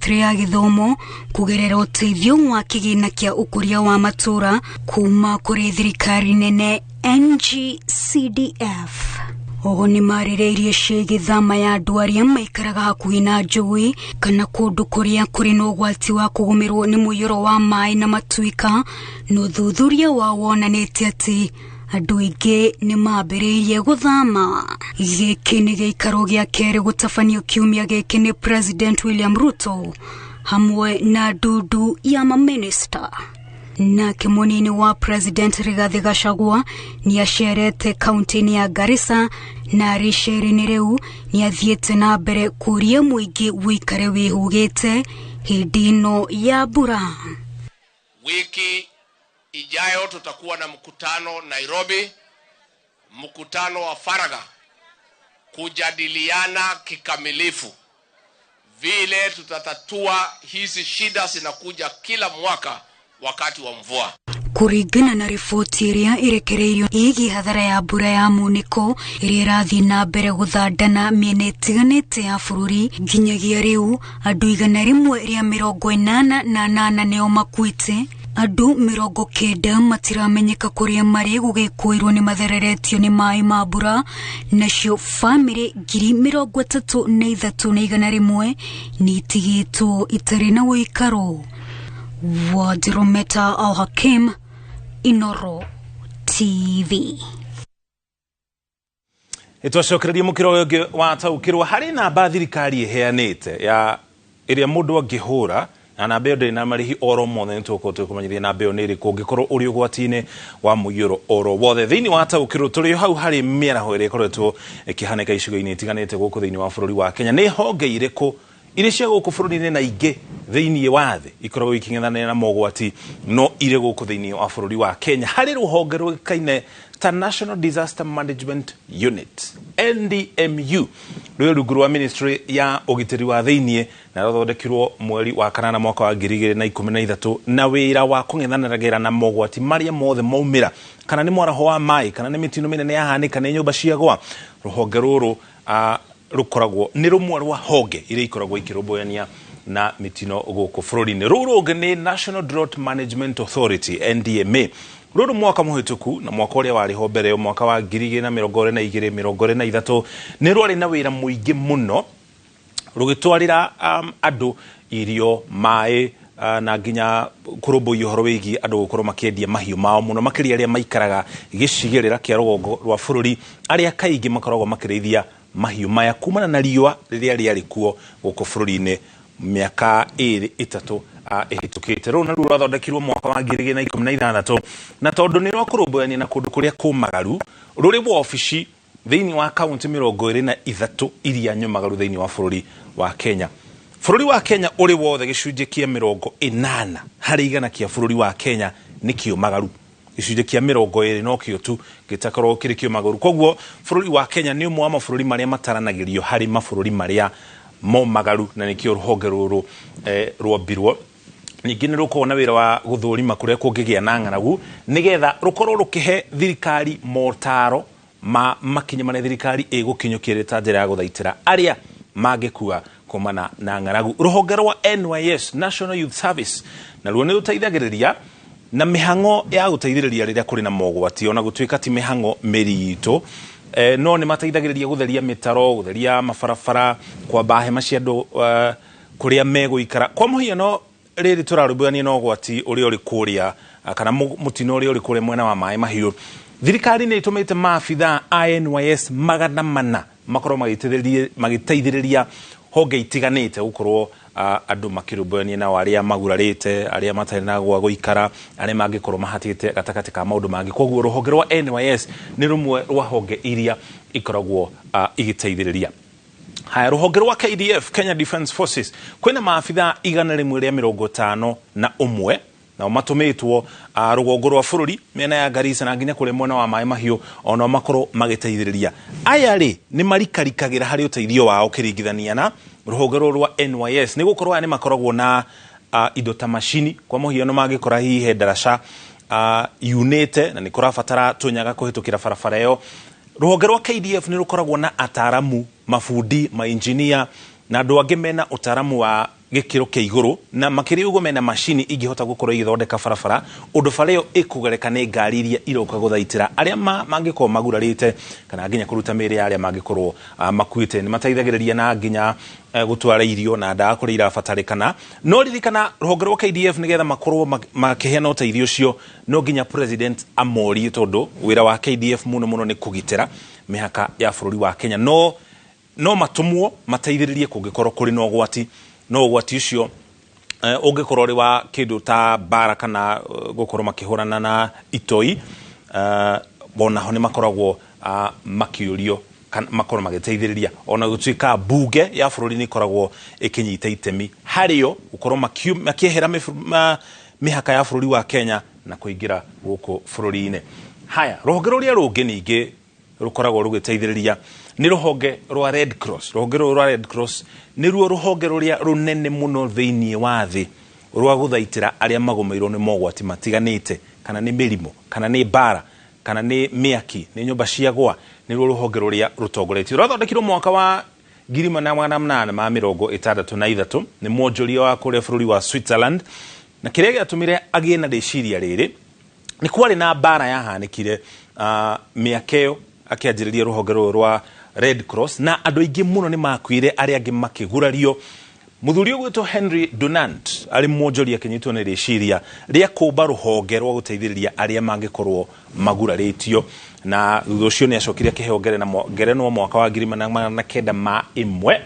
ministry ya githomo kugerera uteithio wa kigina kia ukuria wa matura kuma kuri thirikari nene NGCDF. Oho ni marireirie cigithama ya andu aria maikaraga hakuhi na njui kana kundu kuria kuri na ugwati wa kugumirwo ni muiyuro wa mai na matuika. No thuthuria wa wonanĩtie ati andu aingĩ ni mambĩrĩirie guthama. Gĩkĩ nĩ gĩikaro gĩa kerĩ gũtabanio kiumia gĩkĩ ni President William Ruto hamwe na ndudu ya maminista. Nake munini wa President Rigathi Gachagua ni acerete kaunti-inĩ ya Garissa na riceri-inĩ riu ni athiĩte na mbere kuria muingi wikare wihugĩte hĩndĩ ĩno ya mbura. Wiki ijayo tutakuwa na mkutano Nairobi, mkutano wa faragha kujadiliana kikamilifu vile tutatatua hizi shida zinakuja kila mwaka wakati wa mvua. Kuringana na riboti iria irekereirio igi hathara ya mbura ya muniko iria irathi na mbere guthandana miena itiganite ya bururi nginyagia riu andu 188 nio makuite. Andu 90 matiramenyeka kuria mari gugikuirwo ni mathereretio ni mai ma mbura, nacio family 33,100 ni itigitwo itari na wikaro. Wadirometa Al-Hakim, Inoro TV. Itwacokereria mukiro ungi wataukirwo hari namba thirikari iheanite ya iria mundu angihura na namba iyo na marihi oro mothe nitukote kumanyithia namba iyo niri kungikorwo uri ugwati-ini wa muiyuro oro wothe thiini wataukirwo turi hau hari miaraho iria ikoretwo ikihaneka icigo-ini itiganite guku thiini wa bururi wa Kenya. Ni honge iriku ire cia guku bururi-ini na ingi thiini wa thi ikoragwo iking'ethanĩra na mogwati no ire guku thiini wa bururi wa Kenya hari ruhonge rwikaine ta National Disaster Management Unit NDMU rũrĩa rungu rwa ministry ya ugitĩri wa thiini na rũthondekirwo mweri wa kanana mwaka wa 2013 na wĩra wa kũng'ethanĩra na mogwati maria mothe maumĩra kana nĩ mwaraho wa mai kana nĩ mitino minene yahanĩka nĩ nyũmba cia gwa. Ruhonge rũrũ rukoragwo ni rumwe rwa honge iria ikoragwo ikirũmbũyania na mitino guku bururi-ini. Rũrũ rũngĩ ni National Drought Management Authority NDMA. Rũrũ mwaka mũhĩtũku na mwaka ũrĩa warĩ ho mbere mwaka wa 2022-2023 nĩ rwarĩ na wĩra mũingĩ mũno rũgĩtwarĩra andũ irio mai na nginya kurũmbũiya ũhoro wĩgiĩ andũ gũkorwo makĩendia mahiũ mao mũno makĩria arĩa maikaraga gĩcigĩrĩra kĩa rũgongo rwa bũrũri arĩa kaingĩ makoragwo makĩrĩithia mahiũ maya kumana na riũa rĩrĩa rĩarĩ kuo gũkũ bũrũri-inĩ miaka 2-3 ihĩtũkĩte. Rũrũ naruo rwathondekirwo mwaka wa 2016 na tondũ nĩ rwakũrũmbũyania na kũndũ kũrĩa kũmagaru rũrĩ wabici thĩinĩ wa kaunti 23 iria nyũmagaru thĩinĩ wa bũrũri wa Kenya. Bũrũri wa Kenya ũrĩ wothe gĩcunjĩ kĩa 80 harĩ igana kĩa bũrũri wa Kenya nĩ kĩũmagaru. Gĩcunjĩ kĩa 20 no kĩo tu gĩtakorwo kĩrĩ kĩũmagaru. Koguo bũrũri wa Kenya nĩ ũmwe wa mabũrũri marĩa mataranagĩrio harĩ mabũrũri marĩa momagaru na nĩkĩo rũhonge rũrũ rwambirwo. Ningĩ nĩ rũkoragwo na wĩra wa gũthũrima kũrĩa kũngĩgĩa na ng'aragu nĩgetha rũkorwo rũkĩhe thirikari motaro ma makinya marĩa thirikari ĩgũkinyũkia ta njĩra ya gũthaitĩra arĩa mangĩkua kumana na ng'aragu. Rũhonge rwa NYS National Youth Service naruo nĩ rũteithagĩrĩria na mĩhang'o ya gũteithĩrĩria rĩrĩa kũrĩ na mogwati ona gũtuĩka ti mĩhang'o mĩritũ no nĩ mateithagĩrĩria gũtheria mĩtaro, gũtheria mabarabara, kwamba hema cia andũ kũrĩa megũikara. Kwa mũhiano rĩrĩ tũrarũmbũyania na ũgwati ũrĩa ũrĩ kũrĩa kana mũtino ũrĩa ũrĩ kũrĩa mwena wa maĩ mahiũ, thirikari nĩ ĩtũmĩte maabitha a NYS 400 makorwo magĩteithĩrĩria honge itiganĩte gũkorwo andũ makĩrũmbũyania na arĩa magurarĩte, arĩa matarĩ na gwa gũikara, arĩa mangĩkorwo mahatĩte gatagatĩ ka maũndũ mangĩ. Koguo rũhonge rwa NYS nĩ rumwe rwa honge iria ikoragwo igĩteithĩrĩria. Haya, rũhonge rwa KDF Kenya Defence Forces kwĩna maabitha 151 na matũmĩtwo rũgongo rwa bũrũri mĩena ya Garissa na nginya kũrĩa mwena wa maĩ mahiũ ona makorwo magĩteithĩrĩria. Aya rĩ nĩ marikarikagĩra harĩ ũteithio wao kĩringithania na rũhonge rwa NYS nĩ gũkorwo aya nĩ makoragwo na indo ta macini. Kwa mũhiano mangĩkora hihi ndaraca yunĩte na nĩ kũrabatara tũnyaga kũhĩtũkĩra barabara ĩyo, rũhonge rwa KDF nĩ rũkoragwo na ataramu, mafundi, engineer na andũ angĩ mena ũtaramu wa gikiro kia iguru na makiri ugo mena machine ingihota gukorwo igithondeka barabara undu bareo ikugereka ni ngari iria iroka guthaitira aria mangikorwo magurarite kana nginya kuruta miri aria mangikorwo makuite ni mateithagiriria na nginya gutwara irio na ndawa kuria irabatarikana no ririkana ruhonge rwa KDF nigetha makorwo makiheana uteithio ucio no nginya president amori tondu wira wa KDF muno ni kugitira mihaka ya bururi wa Kenya no matumwo mateithiririe kungikorwo kuri no gwati no gwati ucio ungikorwo ri wa kindu ta bara kana gukorwo makihurana na itoi bona ho ni makoragwo makiurio kan makorwo magiteithiriria ona gutuika bunge ya bururi ni koragwo ikinyita itemi hario ukorwo makiehera mihaka ya bururi wa Kenya na kuingira guku bururi-ine. Haya ruhonge ruria rungi ningi rukoragwo rugiteithiriria ni ruhonge rwa Red Cross. Ruhonge rwa Red Cross ni ruo ruhonge ruria runene muno thiini wa thi rwa guthaitira aria magomeirwo ni mogwati matiganite kana ni mirimo kana ni bara kana ni miaki ni nyumba cia gwa ni ruo ruhonge ruria rutongoretio rwathondekirwo mwaka wa 1863 ni mwonjoria wa kuria bururi wa Switzerland na kiria giatumire agie na riciria riri ni kwari na bara yahanikire miakeo akianjiriria ruhonge rwa Red Cross na andu aingi muno ni makuire aria angi makigurario. Muthuri ugwitwo Henry Dunant ari mwonjoria kinyitwo ni riciria ria kumba ruhonge rwa guteithiriria aria mangikorwo maguraritio na thutha ucio ni acokire kiheo ngerenwa mwaka wa 1901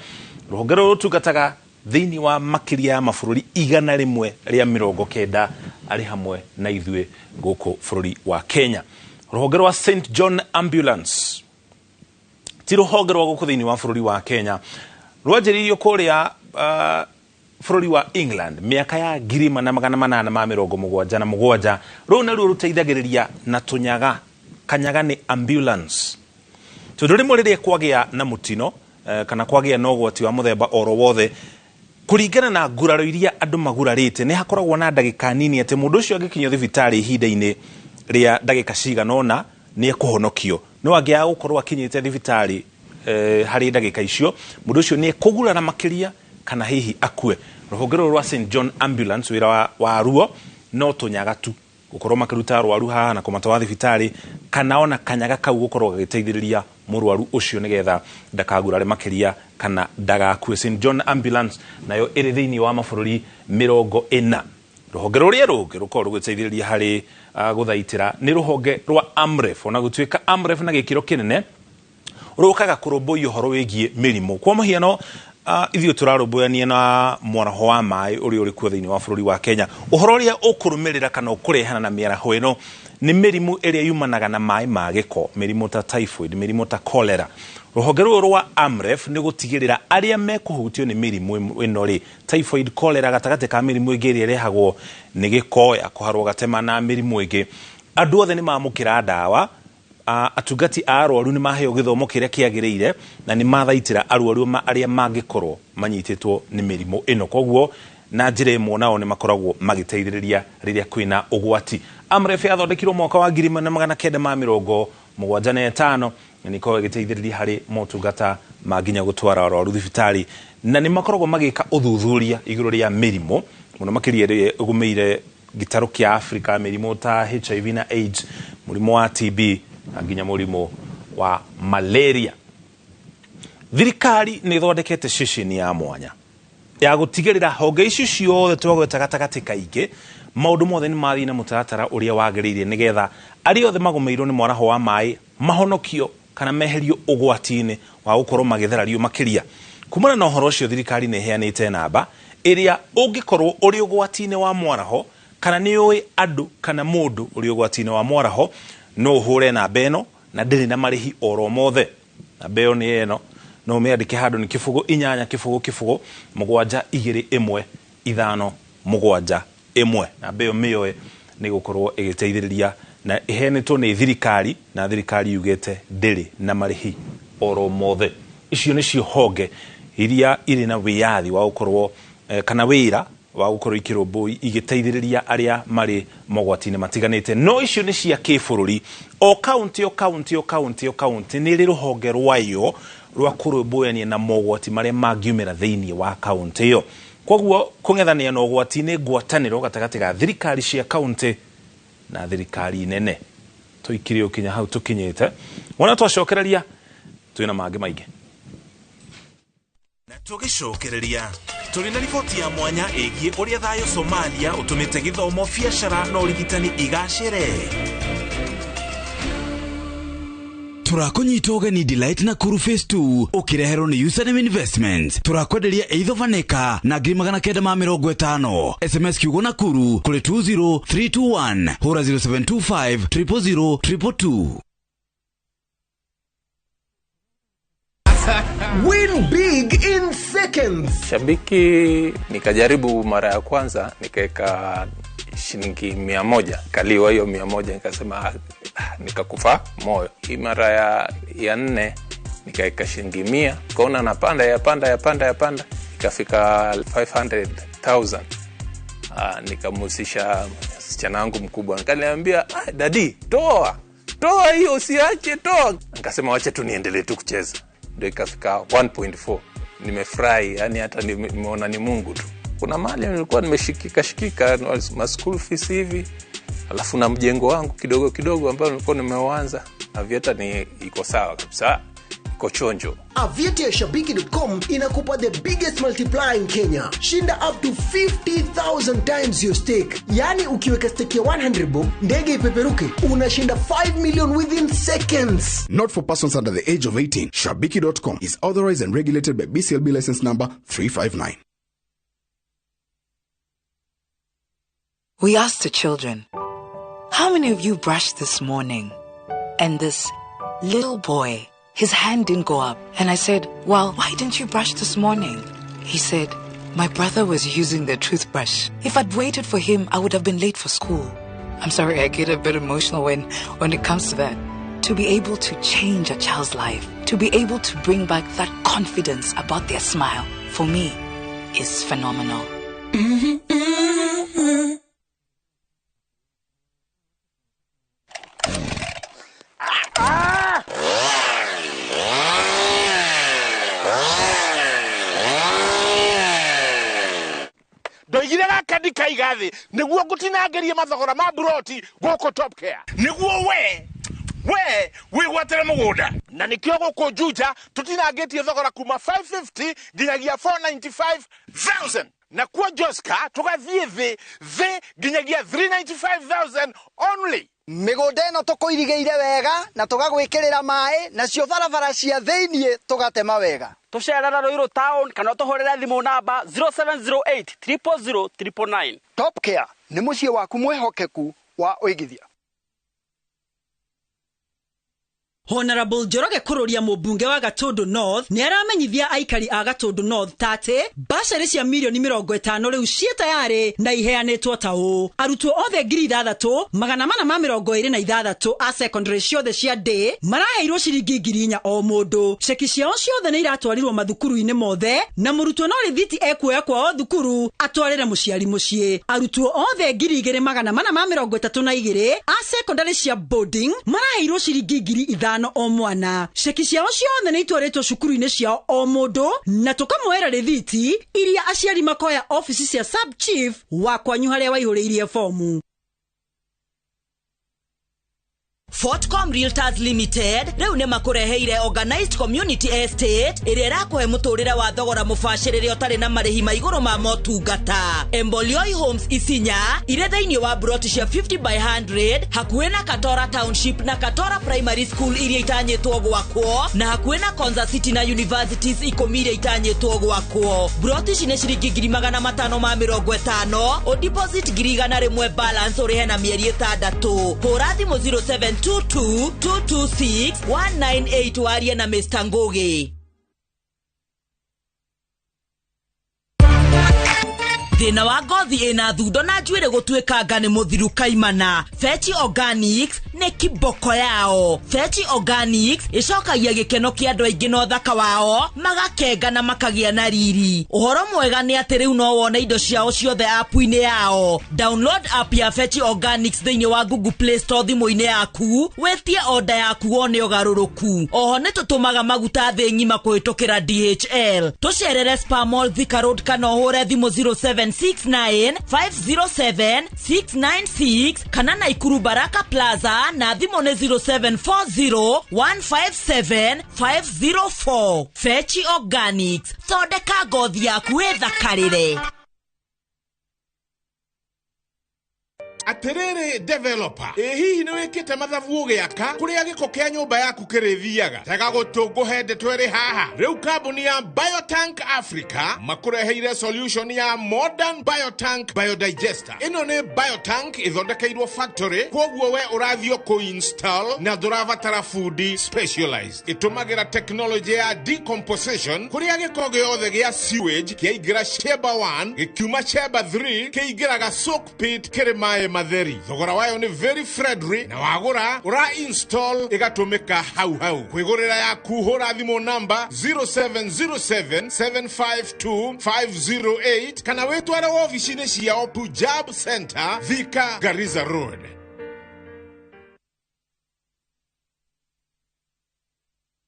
ruhonge rutungataga thiini wa makiria ya mabururi 100 ria 90 ari hamwe na ithue guku bururi wa Kenya. Ruhonge rwa St John Ambulance ti ruhonge rwa guku thiini wa bururi wa Kenya rwanjiririo kuria bururi wa England miaka ya 1877 ru na ru ruteithagiriria na tunyaga kanyaga ni ambulance tondu rimwe riria kwagia na mutino kana kwagia na ugwati wa muthemba oro wothe kuringana na nguraro iria andu magurarite ni hakoragwo na ndagika nini ati mundu ucio agikinywo thibitari ihinda-ini ria ndagika ciganona ni ekuhonokio no angia gukorwo akinyite thibitari hari ndagika icio mundu ucio ni ekugurara makiria kana hihi akue. Ruhonge rwa St John Ambulance wira wa ruo no tunyaga tu gukorwo makiruta arwaru haha na kumatwara thibitari kana ona kanyaga kau gukorwo gagiteithiriria murwaru ucio nigetha ndakagurare makiria kana ndagakue. St John Ambulance nayo iri thiini wa mabururi 40. Ruhonge ruria rungi rukorwo rugiteithiriria hari guthaitira ni ruhonge rwa AMREF ona gutuika AMREF na gikiro kinene rukaga kurumbuia uhoro wigie mirimo kwa muhiano ithio turarumbuania na mwaraho wa mai uri kuo thiini wa bururi wa Kenya uhoro uria ukurumirira kana ukurehana na miaraho ino ni mirimu iria yumanaga na mai ma giko mirimu ta typhoid mirimu ta cholera. Ruhonge rwa AMREF ni gutigirira aria mekuhutio ni mirimu ino ri typhoid cholera gatagate ka mirimu ingi iria irehagwo ni giko ya kuharwo gatema na mirimu ingi andu othe ni mamukira ndawa atungati arwaru ni maheo githomo kiria kiagiriire na ni mathaitira arwaru aria mangikorwo manyititwo ni mirimo ino koguo na njira imwe nao ni makoragwo magiteithiriria riria kwina ugwati. AMREF yathondekirwo mwaka wa 1975 ni ko giteithiriria hari motungata maginya gutwara arwaru thibitari na ni makoragwo magika uthuthuria iguru ria mirimo muno makiria ugumeire gitaru kia Africa mirimo ta HIV na AIDS murimo wa TB nginya murimo wa malaria. Thirikari ni thondekete ceceni ya mwanya ya gutigirira honge ici ciothe twagweta gatagati kaingi maundu mothe ni mathi na mutaratara uria wagiriire nigetha ari othe magomeirwo ni mwaraho wa mai mahonokio kana meherio ugwati-ini wa gukorwo magitherario makiria. Kumana na uhoro ucio thirikari ni heanite namba iria ungikorwo uri ugwati-ini wa mwaraho kana ni oi andu kana mundu uri ugwati-ini wa mwaraho no hure na beno na ndiri na marihi oro mothe na beo ni eno no meandike handu ni kifugo 8 kifugo 725 na beo mioe ni gukorwo igiteithiriria na ihenetwo ni thirikari na thirikari yugete ndiri na marihi oro mothe. Icio ni cio honge iria iri na wiyathi wa gukorwo kana wira wa gukorwo ikirumbu igiteithiriria aria mari mogwati-ini matiganite no icio ni cia kibururi o county ni ruhonge rwayo rwa kurumbuania na mogwati maria mangiumira thiini wa county yo Koguo kung'ethania na ũgwati nĩ ngwatanĩro gatagatĩ ga thirikari cia kaunti na thirikari nene. Tuikire ukinya hau tukinyite. Wona twacokereria twina mangĩ maingĩ. Na tugicokereria turi na riboti ya mwanya ĩgiĩ ũrĩa thayũ Somalia ũtũmĩte gĩthomo, biacara na ũrigitani igacĩre. Turakunyita ũgeni Delight na Kuru Phase 2 ũkireherwo nĩ Username Investments. Turakwenderia either vaneka na 950. SMS kiugo na Kuru kuri 20321 hura 0725 000 222. Win big in seconds. Shabiki nikajaribu mara ya kwanza nikaeka shilingi 100, kaliwa hiyo 100, nikasema nikakufa moyo. Hii mara ya 4 nikaeka shilingi 100, kaona napanda yapanda ikafika 500,000. Nikamusisha msichana wangu mkubwa, nikaniambia dadi, toa hiyo, usiache, toa. Nikasema wacha tu niendelee tu kucheza. Ndio ikafika 1.4. Nimefurahi, yani hata nimeona ni Mungu tu. Kuna mahali nilikuwa nimeshikika ma school fees hivi, alafu na mjengo wangu kidogo ambao nilikuwa nimeanza, Avieta ni iko sawa kabisa, iko chonjo. Avieta ya Shabiki.com inakupa the biggest multiplier in Kenya. Shinda up to 50,000 times your stake. Yani ukiweka stake ya 100 bob, ndege ipeperuke, unashinda 5 million within seconds. Not for persons under the age of 18. Shabiki.com is authorized and regulated by BCLB license number 359. We asked the children, how many of you brushed this morning? And this little boy, his hand didn't go up. And I said, well, why didn't you brush this morning? He said, my brother was using the toothbrush. If I'd waited for him, I would have been late for school. I'm sorry, I get a bit emotional when it comes to that. To be able to change a child's life, to be able to bring back that confidence about their smile, for me, is phenomenal. Ndoigire gakandi kaigathi niguo ngutinangerie mathogora ma broti goko Top Care niguo we gwatera mugunda na nikio goko Juja tutinangetie thogora kuma 550 nginyagia 495,000 na kwa Joska tugathie the nginyagia 395,000 only. Migunda ĩno tukuirigeire wega na tugagwikirira mai na cio barabara cia theinie tugatema wega. Tucerera Ruiru town kana tuhorera thimu namba 0708 000 999. Top Care ni mucie waku mwehokeku wa uigithia. Honorable Njoroge Kururia Mũmbunge wa Gatundu North ni aramenyithia aikari a Gatundu North tate bacari cia milioni 50 riu cie tayari na iheanitwo tao arutwo othe 3,426 a secondary ciothe cia day maraheirwo ciringi 4,000 o mundu. Ceki ciao ciothe ni iratwarirwo mathukuru-ini mothe na murutwo no rithiti ekuoya kwa thukuru atwarire muciari mucie. Arutwo othe 2,432 a secondary cia boarding maraheirwo ciringi 5,000 o mwana. Ceki ciao ciothe ni itwaritwo cukuru-ini ciao o mundu na tukamwera rithiti iria aciari makoya office cia sub chief wa kwanyu haria waihuriirie fomu. Fortcom Realtors Limited reu ne makureheire organized community estate iria irakuhe muturire wa thogora mubashirire utari na marihi ma iguru ma motungata. Embolioi Homes Isinya ire thĩinĩ wa broti cia 50 by 100 hakuhĩ na Katora Township na Katora Primary School iria itanyĩtwo gwakwo na hakuhĩ na Konza City na universities 10 iria itanyĩtwo gwakwo. Broti ici nĩ ciringi 550 o deposit 100 balance urihe na mieri 6. Hũra thimũ 0722261998 waria na Mr. Ngugi. thina wa ngothi ina thundo na njuire gutuikanga ni muthiru kaimana. Fetch Organics ne kiboko yao. Fetch Organics icokagia gikeno kia andu aingi no thaka wao magakenga na makagia na riri. Uhoro mwega ni ati riu no wona indo ciao ciothe app-ini yao. Download app ya Fetch Organics thiini wa Google Play Store thimu-ini yaku wetie order yaku wone ugaruruku. Oho ni tutumaga maguta thi ngima kuhitukira DHL. Tucerere Spar Mall Thika Road kana uhure thimu 0769 507 696 kana Naikuru Baraka Plaza na thimu ni 0740 157 504. Fetch Organics, thondeka ngothi yaku ithakarire. Aterere developer hihi ni wikite mathabu ugiaka kuria giko kia nyumba yaku kirithiaga tega gutunguhe ndetwere haha riu kambuni ya Biotank Africa makureheire solution ya modern Biotank biodigester. Ino ni Biotank ithondekeirwo factory koguo we urathio ku install na ndurabatara food specialized. Itumagira technology ya decomposition kuria giko giothe gia sewage kiaigira chamber 1 gikiuma chamber 3 kiaigira soak pit kirimae matheri. Thogora wayo ni very friendly na wagura ura install igatumika hau kwigurira yaku hura thimu namba 0707752508 kana wetware office-ini ciao Pujab Center Thika Garissa Road.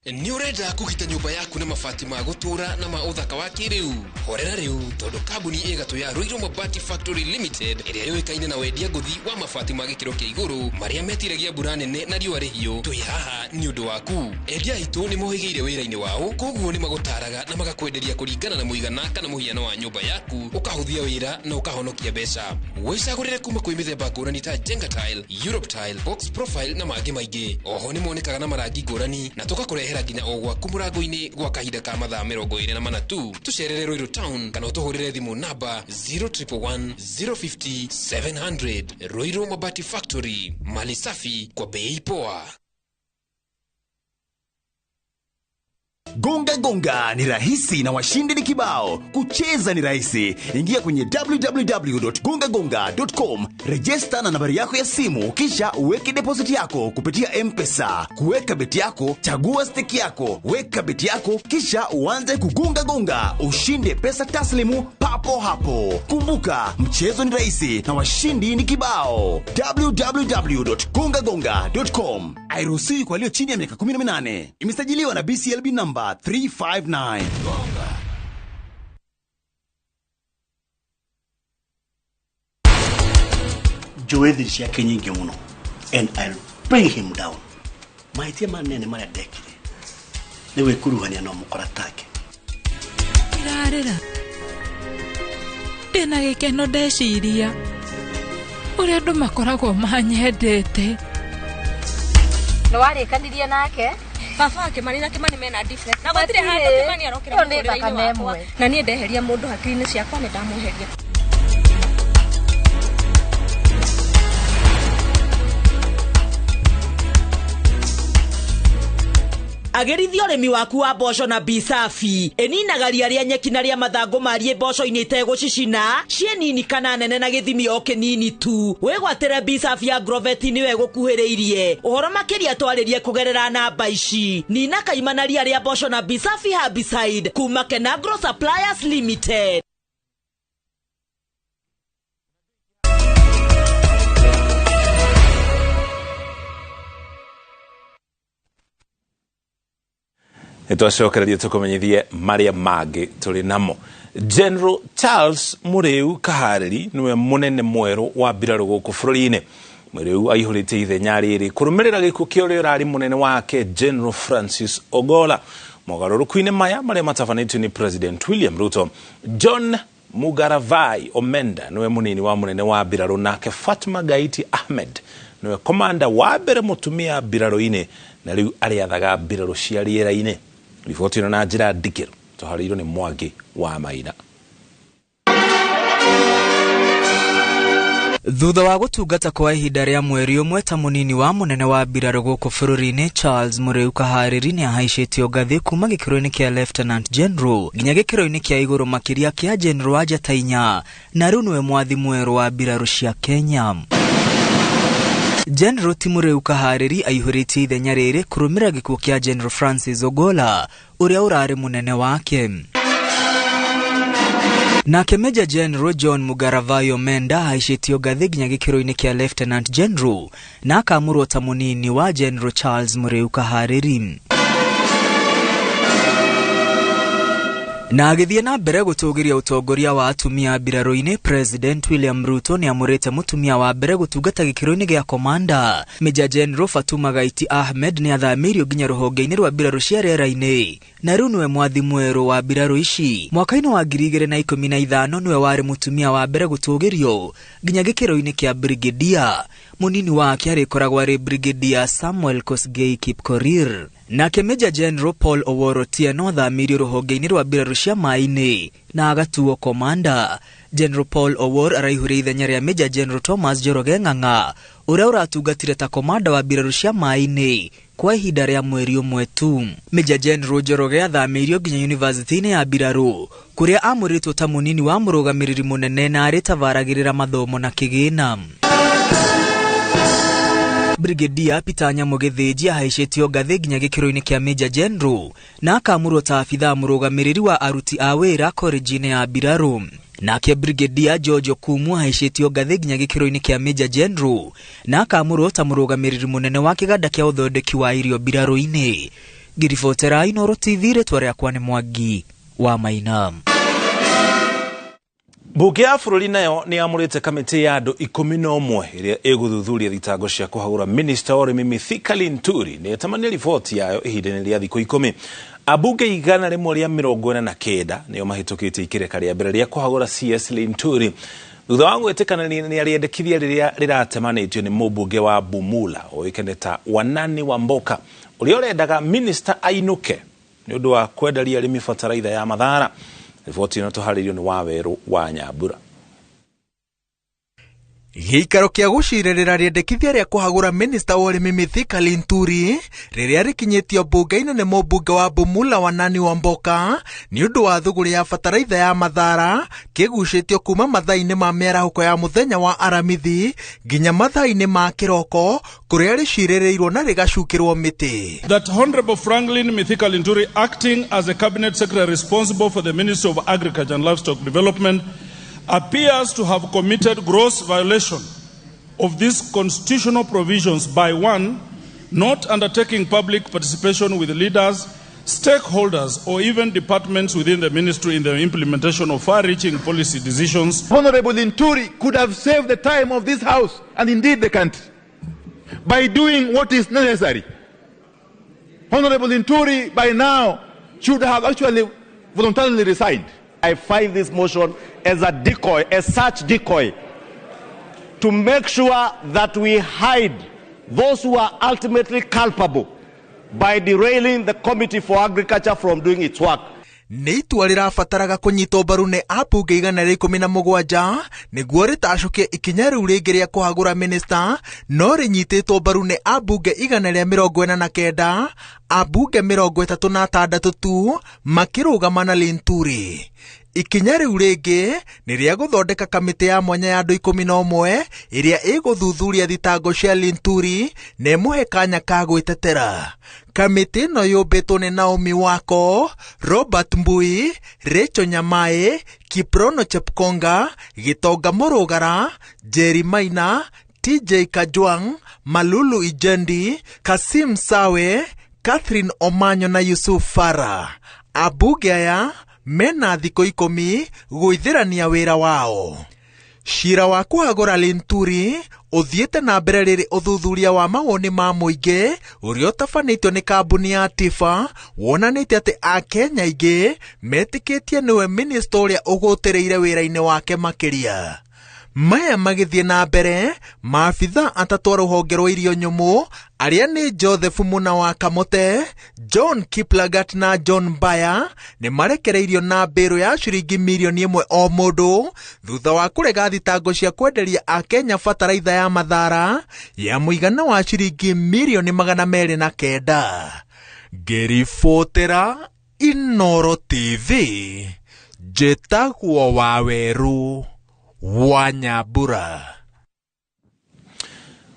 Ni urenda kugita nyumba yaku na mabati ma gutura na ma uthaka wa kiriu. Horera riu tondu kambuni igatu ya Ruiru Mabati Factory Limited iria yoikaine na wendia nguthi wa mabati ma gikiro kia iguru maria metiragia mbura nene na riua rihio. Twi haha ni undu waku. Endia itu ni mohigeire wira-ini wao koguo ni magutaraga na magakwenderia kuringana na muigana kana muhiano wa nyumba yaku ukahuthia wira na ukahonokia mbeca. Wicagurire kuma kwi mithemba ngurani ta Jenga Tile, Europe Tile, Box Profile na mangi maingi. Oho ni monekaga na marangi ngurani na tukakurehera nginya ogwa kumurango-ini gwa kahinda ka mathaa 24 tu. Tucerere Ruiru Town kana utuhurire thimu namba 0111 050 700. Ruiru Mabati Factory, mali safi kwa bei poa. Gonga gonga ni rahisi na washindi ni kibao. Kucheza ni rahisi. Ingia kwenye www.gongagonga.com, register na nambari yako ya simu kisha uweke deposit yako kupitia M-Pesa. Kuweka beti yako, chagua stake yako, weka beti yako kisha uanze kugonga gonga, ushinde pesa taslimu papo hapo. Kumbuka, mchezo ni rahisi na washindi ni kibao. www.gongagonga.com. Hairuhusiwi kwa walio chini ya miaka 18. Imesajiliwa na BCLB number 359. Joe cia kenyingi muno and I'll bring him down. Maitia manene mara dekire. Niwe kuruhania no mukora take. Irarira. Ndina gikeno ndeciria. Uria andu makoragwo manyendete. No warikanirie nake? Baba Kimani na Kimani mena different. Na gutire handu Kimani arokira muturire-ini wakwa. Na nie ndeheria mundu hakiri-ini ciakwa ni ndamuheria. Agerithia urimi waku wa mboco na bisafi. Eninaga ria ria nyeki na ria mathangu marie mboco-ini itegũcicina cie nini kana nene na githimi o kinini tu. Wigwatire bisafi ya Agrovet niwe gukuhiriirie. Uhoro makiria twaririe kugerera namba ici. Nina kaimana ria ria mboco na bisafi herbicide kuma Kenagro Suppliers Limited. Nitwacokereria tukumenyithie maria mangi turi namo. General Charles Muriu Kahariri niwe munene mweru wa mbiraru guku bururi-ini. Muriu aihurite ithenya riri kurumirira gikuo kia uria urari munene wake General Francis Ogola. Mogaruruku-ini maya maria matafanitio ni President William Ruto. John Mugaravai Omenda niwe munini wa munene wa mbiraru, nake Fatma Gaiti Ahmed niwe komanda wa mbere mutumia mbiraru-ini na riu ariathaga mbiraru cia riera-ini. Riboti na njira ndikiru tuharĩirwo ni Mwangi wa Maina. Thutha wa gutungata kwa ihinda ria mweri umwe ta munini wa munene wa mbirarũ gũkũ bũrũri-inĩ Charles Mũrĩu Kaharĩri nĩ ahaicĩtio ngathĩ kuma gĩkĩro-inĩ kĩa Lieutenant General nginya gĩkĩro-inĩ kĩa igũrũ makĩria kĩa General wa njata inya, na rĩu nĩwe mwathi mwerũ wa mbirarũ cia Kenya. General Mũrĩu Kaharĩri aihũrĩtie ithenya rĩrĩ kũrũmĩrĩra gĩkuũ kĩa General Francis Ogolla ũrĩa ũrarĩ munene wake. Nake Major General John Mugaravayo Menda haicĩtio ngathĩ nginya gĩkĩro-inĩ kĩa Lieutenant General na akamũrwo ta munini wa General Charles Mũrĩu Kaharĩri. Na agĩthiĩ na mbere gũtũgĩria ũtongoria wa atumia mbirarũ-inĩ, President William Ruto nĩ amũrĩte mũtumia wa mbere gũtungata gĩkĩro-inĩ gĩa komanda. Major General Fatuma Gaiti Ahmed nĩ athamĩirio nginya rũhonge-inĩ rwa mbirarũ cia rĩera-inĩ, na rĩu nĩwe mwathi mwerũ wa mbirarũ ici. Mwaka-inĩ wa 2015 nĩwe warĩ mũtumia wa mbere gũtũgĩrio nginya gĩkĩro-inĩ kĩa Brigadier. Munini wake arĩkoragwo arĩ Brigadier Samuel Kosgei Kipkorir. Nake Major General Paul Owuor Otieno thamirio rũhonge-inĩ rwa mbirarũ cia maĩ-inĩ na agatuo komanda. General Paul Owuor araihũria ithenya rĩa Major General Thomas Njoroge Ng'ang'a ũrĩa ũratungatire ta komanda wa mbirarũ cia maĩ-inĩ kwa ihinda rĩa mweri ũmwe tu. Major General Njoroge athamĩirio nginya university-inĩ ya mbirarũ kũrĩa amũrĩtwo ta munini wa mũrũgamĩrĩri mũnene na arĩtabaragĩrĩra mathomo na kĩgĩna. Brigadier Peter Nyamũgĩthĩnji ahaicĩtio ngathĩ nginya gĩkĩro-inĩ kĩa Major General na akamũrwo ta abithaa mũrũgamĩrĩri wa aruti a wĩra college-inĩ ya mbirarũ. Nake Brigadier George Okumu ahaicĩtio ngathĩ nginya gĩkĩro-inĩ kĩa Major General na akamũrwo ta mũrũgamĩrĩri mũnene wa kĩganda kĩa ũthondeki wa irio mbirarũ-inĩ. Ngiribotera Inooro TV, rĩtwa rĩakwa nĩ Mwangi wa Maina. Mbunge ya bũrũri nayo nĩ amũrĩte kamĩtĩ ya andũ 11 ĩrĩa ĩgũthuthuria thitango cia kũhagũra Minister wa ũrĩmi Mithika Linturi nĩ ĩtamania riboti yayo ihinda-inĩ rĩa thikũ 10. Abunge 149 nĩo mahĩtũkĩte ikĩrĩka rĩa mbere rĩa kũhagũra CS Linturi thutha wa gwĩtĩkanĩria nĩ arĩendekithia rĩrĩa rĩratemanĩtio nĩ mũmbunge wa Bumula ũĩkaine ta Wanani Wamboka ũrĩa ũrendaga minister ainũke nĩ ũndũ wa kwenderia arĩmi bataraitha ya Mathara. Riboti ĩno tũharĩirio nĩ Waweru wa Nyambura. Gĩikaro kĩa gũcirĩrĩra rĩendekithia rĩa kũhagũra Minister wa ũrĩmi Mithika Linturi rĩrĩa rĩkinyĩtio mbunge-inĩ nĩ mũmbunge wa Bumula Wanani Wamboka nĩ ũndũ wa thũgũrĩ ya bataraitha ya Mathara kĩgucĩtio kuma mathaa-inĩ ma mĩarahũko ya mũthenya wa aramithi nginya mathaa-inĩ ma kĩroko kũrĩa rĩcirĩrĩirwo na rĩgacukĩrwo mĩtĩ. That Honorable Franklin Mithika Linturi, acting as a cabinet secretary responsible for the Ministry of Agriculture and Livestock Development, appears to have committed gross violation of these constitutional provisions by 1. Not undertaking public participation with leaders, stakeholders, or even departments within the ministry in the implementation of far-reaching policy decisions. Honorable Linturi could have saved the time of this House and indeed the country by doing what is necessary. Honorable Linturi by now should have actually voluntarily resigned. I find this motion as a decoy, a such decoy, to make sure that we hide those who are ultimately culpable by derailing the Committee for Agriculture from doing its work. Nĩ itua rĩrabataraga kũnyitwo mbaru nĩ ambunge 117 nĩguo rĩtacũkie ikinya rĩu rĩngĩ rĩa kũhagũra minister, no rĩnyitĩtwo mbaru nĩ ambunge 149, ambunge 36 tu makĩrũgama na Linturi. Ikinya rĩu rĩngĩ nĩ rĩa gũthondeka kamĩtĩ ya mwanya ya andũ 11 ĩrĩa ĩgũthuthuria thitango cia Linturi na ĩmũhe kanya ka gwĩtetera. Kamĩtĩ ĩno yũmbĩtwo nĩ Naomi Wako, Robert Mbui, Rachel Nyamaĩ, Kiprono Chepkonga, Gitonga Mũrũgara, Jerry Maina, TJ Kajwang, Malulu Ijendi, Kasim Sawe, Catherine Omanyo na Yusuf Farah. Abunge aya mena thikũ 10 gwĩthĩrania wĩra wao. Cira wa kũhagũra Linturi ũthiĩte na mbere rĩrĩ ũthuthuria wa mawoni ma mũingĩ ũrĩa ũtabanĩtio nĩ kambuni ya Tifa wonanĩtie atĩ Akenya aingĩ metĩkĩtie nĩwe minista ũrĩa ũgũtĩrĩire wĩra-inĩ wake makĩria. maya magithie na mbere maabitha atatu a ruhonge rwa irio nyumu aria ni Joseph Muna wa Kamote, John Kiplagat na John Baya ni marekereirio na mbiro ya ciringi milioni 1 o mundu thutha wa kurega thitango cia kwenderia a Kenya fataraitha ya Mathara ya muigana wa ciringi milioni 209. Ngiribotera Inoro TV, Jetagwo Waweru wa Nyambura.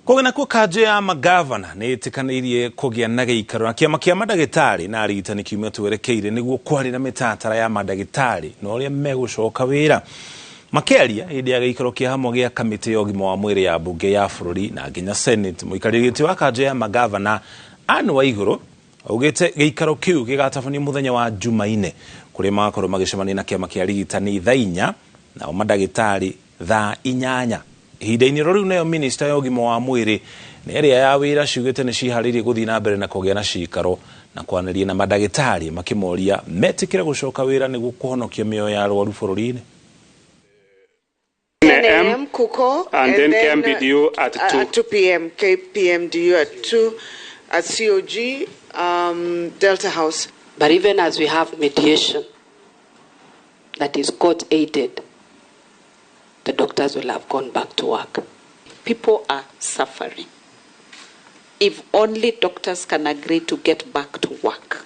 Kugena ku kanjo ya magavana ni itikanirie kugia na giikaro na kiama kia madagitari na arigitani kiumia twerekeire niguo kwarira mitatara ya madagitari no ria megucoka wira makeria hindi ya giikaro kia hamwe gia kamiti ya ugima wa mwiri ya bunge ya bururi na nginya senate muikarigiti wa kanjo ya magavana Anne Waiguru augite giikaro kiu gigatabania muthenya wa Jumaine kuri magakorwo magicemania na kiama kia arigitani thaa 4 na madagitari thaa 8. Ihinda-inĩ rĩu nayo minister ya ugima wa mwiri nĩ ĩrĩa ya wĩra ciugĩte nĩ ciharĩirie gũthiĩ na mbere na kũgĩa na cikaro na kwaranĩria na madagĩtarĩ makĩmoria metĩkĩre gũcoka wĩra nĩguo kũhonokia mĩoyo ya arwaru bũrũri-inĩ. NM Kuko and then KMPDU at 2 p.m. KPMDU at 2 at COG Delta House. But even as we have mediation that is court aided, the doctors will have gone back to work. People are suffering. If only doctors can agree to get back to work,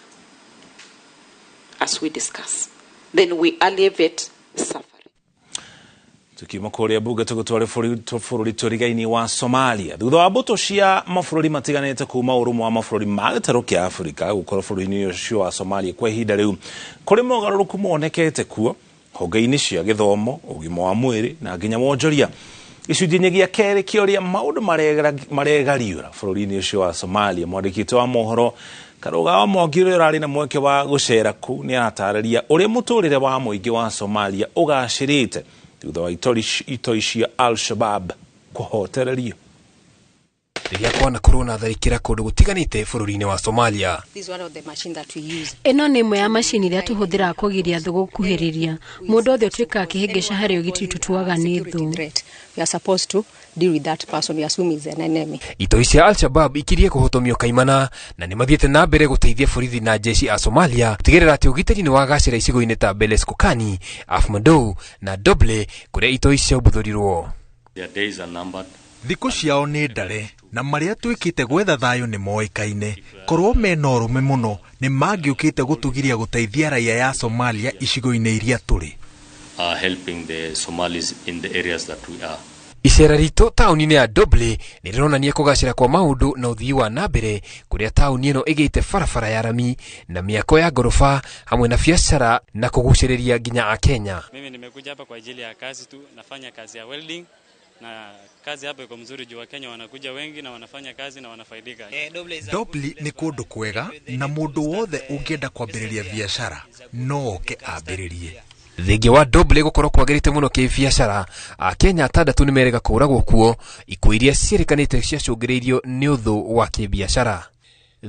as we discuss, then we alleviate suffering. Tukiuma kuria bunge tugutware bũrũri tũrigaini wa Somalia thutha wa mbũtũ cia mabũrũri matiganĩte kuma ũrũmwe wa mabũrũri ma gĩtarũ kĩa Afrika gũkorwo bũrũri-inĩ ũcio wa Somalia kwa ihinda rĩu kũrĩ mogarũrũku monekete kuo honge-inĩ cia gĩthomo, ũgima wa mwĩrĩ na nginya wonjoria. Gĩcunjĩ-inĩ gĩa kerĩ kĩa ũrĩa maũndũ maregariũra bũrũri-inĩ ũcio wa Somalia, mwandĩkĩti wa mohoro Karũga wa Mwangi ũrĩa ũrarĩ na mweke wa gũcera kũu nĩ aratarĩria ũrĩa mũtũrĩre wa mũingĩ wa Somalia ũgacĩrĩte thutha wa itoi cia Al-Shabaab kũhotererio. Rĩrĩa kwana korona tharĩkĩra kũndũ gũtiganĩte bũrũri-inĩ wa Somalia. Ĩno nĩ ĩmwe ya macini iria tũhũthĩraga kũgiria thũ gũkuhĩrĩria. Mũndũ othe ũtuĩkaga akĩhĩngĩca harĩ ũgitĩri tũtuaga nĩ thũ. We are supposed to deal with that person we assume is an enemy. Itoi cia Al-Shabaab ikirie kũhotomio kaimana na nĩ mathiĩte na mbere gũteithia borithi na jeshi a Somalia gũtigĩrĩra atĩ ũgitĩri nĩ wagacĩra icigo-inĩ ta Beles Kokani, Afmadow na Doble kũrĩa itoi cia ũbũthũrirwo. Their days are numbered. Thikũ ciao nĩ ndare na marĩa twĩkĩte gwetha thayũ nĩ moĩkaine. Korwo mena ũrũme mũno nĩ mangĩũkĩte gũtugiria gũteithia raia ya Somalia icigo-inĩ iria tũrĩ. Helping the Somalis in the areas that we are. Icera ritũ taũni-inĩ ya Doble nĩ rĩronania kũgacĩra kwa maũndũ na ũthii wa na mbere kũrĩa taũni ĩno ĩgĩte barabara ya rami na mĩako ya ngorofa hamwe na biashara na kũgucĩrĩria nginya a Kenya. Mimi nimekuja hapa kwa ajili ya kazi tu, nafanya kazi ya welding na kazi hapa iko mzuri juu wa Kenya wanakuja wengi na wanafanya kazi na wanafaidika. Doble nĩ kũndũ kwega na mũndũ wothe ũngĩenda kwambĩrĩria biashara no oke ambĩrĩrie. Thengia wa Doble gũkorwo kwagĩrĩte mũno kĩbiashara, a Kenya 6 nĩ merega kũragwo kuo, ikuũ iria ciĩrĩkanĩte ciacũngĩrĩirio nĩ ũthũ wa kĩbiashara.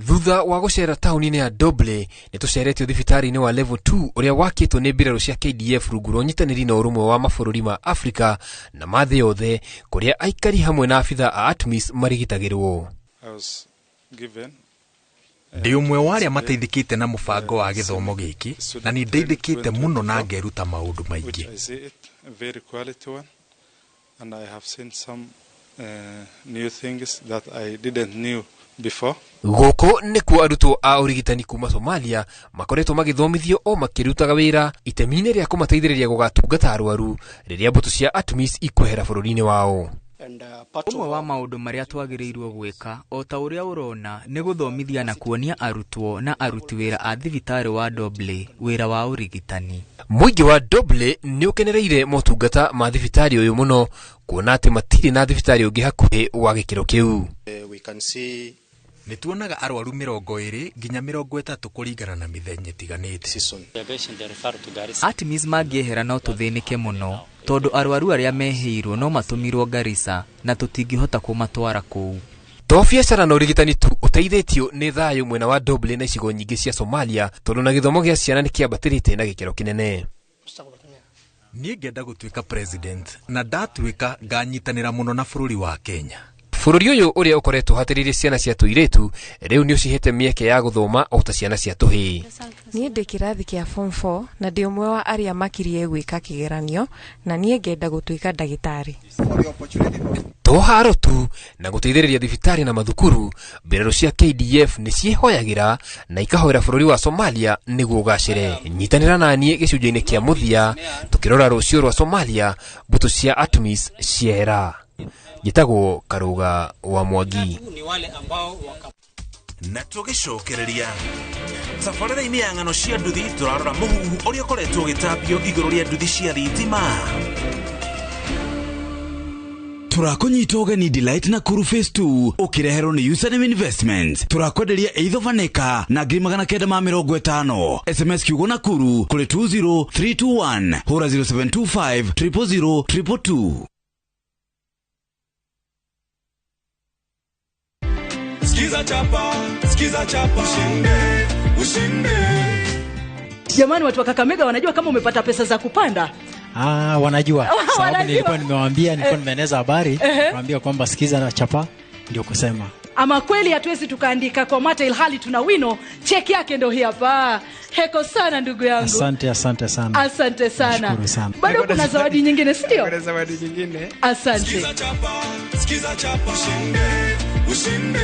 Thutha wa gũcera taũni-inĩ ya Doble nĩ tũceretio thibitarĩ-inĩ wa level 2 ũrĩa wakĩtwo nĩ mbirarũ cia KDF rungu rwa ũnyitanĩri na ũrũmwe wa mabũrũri ma Afrika na mathĩ yothe kũrĩa aikari hamwe na abitha a ATMIS marigitagĩrwo. Ndĩ ũmwe wa arĩa mateithĩkĩte na mũbango wa gĩthomo gĩkĩ na nĩ ndeithĩkĩte mũno na ngeruta maũndũ maingĩ. And I have seen some new things that I didn't know before. Gũkũ nĩkuo arutwo a ũrigitani kuma Somalia makoretwo magĩthomithio o makĩrutaga wĩra itemi-inĩ rĩa kũmateithĩrĩria gũgatungata arwaru rĩrĩa mbũtũ cia ATMIS ikwehera bũrũri-inĩ wao. Ũmwe wa maũndũ marĩa twagĩrĩirwo gwĩka o ta ũrĩa ũrona nĩ gũthomithia na kuonia arutwo na aruti wĩra a thibitarĩ wa Doble wĩra wa ũrigitani. Mũingĩ wa Doble nĩ ũkenereire motungata ma thibitarĩ ũyũ mũno kuona atĩ matirĩ na thibitarĩ ũngĩ hakuhĩ wa gĩkĩro kĩu. Nĩ tuonaga arwaru 20 nginya 30 kũringana na mĩthenya ĩtiganĩte. ATMIS mangĩehera no tũthĩnĩke mũno tondũ arwaru arĩa mehĩirwo no matũmirwo Garissa na tũtingĩhota kũmatwara kũu. To biacara na ũrigitani tu ũteithĩtio nĩ thayũ mwena wa Doble na icigo nyingĩ cia Somalia tondũ na gĩthomo gĩa ciana nĩ kĩambatĩrĩte na gĩkĩro kĩnene. Niĩ ngenda gũtuĩka president na ndatuĩka nganyitanĩra mũno na bũrũri wa Kenya. Bũrũri ũyũ ũrĩa ũkoretwo hatĩrĩirie ciana cia tũirĩtu rĩu nĩ ũcihete mĩeke ya gũthoma o ta ciana cia tũhĩĩ. Niĩ ndĩ kĩrathi kĩa form 4 na ndĩ ũmwe wa arĩa makirie gwĩka kĩgeranio na niĩ ngenda gũtuĩka ndagĩtarĩ. To haro tu na gũteithĩrĩria thibitarĩ na mathukuru, mbirarũ cia KDF nĩ ciĩhoyagĩra na ikahoera bũrũri wa Somalia nĩguo ũgacĩre. Nyitanĩra naniĩ gĩcunjĩ-inĩ kĩa mũthia tũkĩrora rũciũ rwa Somalia, mbũtũ cia ATMIS ciehera. Gĩtagwo Karũga wa Mwangi. Na tũgĩcokereria tabarĩra-inĩ ya ng'ano cia nduthi tũrarora mũhuhu ũrĩa ũkoretwo ũgĩtambio igũrũ rĩa nduthi cia thitima. Tũrakũnyita ũgeni Delight na Kuru Phase 2 ũkĩreherwo nĩ Username Investments. Tũrakwenderia Eitho Vaneka na 950. SMS kiugo na Kuru kũrĩ 20321 hũra 0725 000 222. Skiza chapa ushinde. Jamani, watu wa Kakamega wanajua kama umepata pesa za kupanda? Wanajua. Sababu nilikuwa nimewaambia, nilikuwa nimeeneza habari, naambia kwamba Skiza na chapa ndio kusema. Ama kweli hatuwezi tukaandika kwa mata ilhali tuna wino, cheki yake ndio hii hapa. Heko sana ndugu yangu. Asante sana. Asante sana. Nashukuru sana. Bado kuna zawadi nyingine, si ndio? Kuna zawadi nyingine. Asante. Skiza chapa ushinde.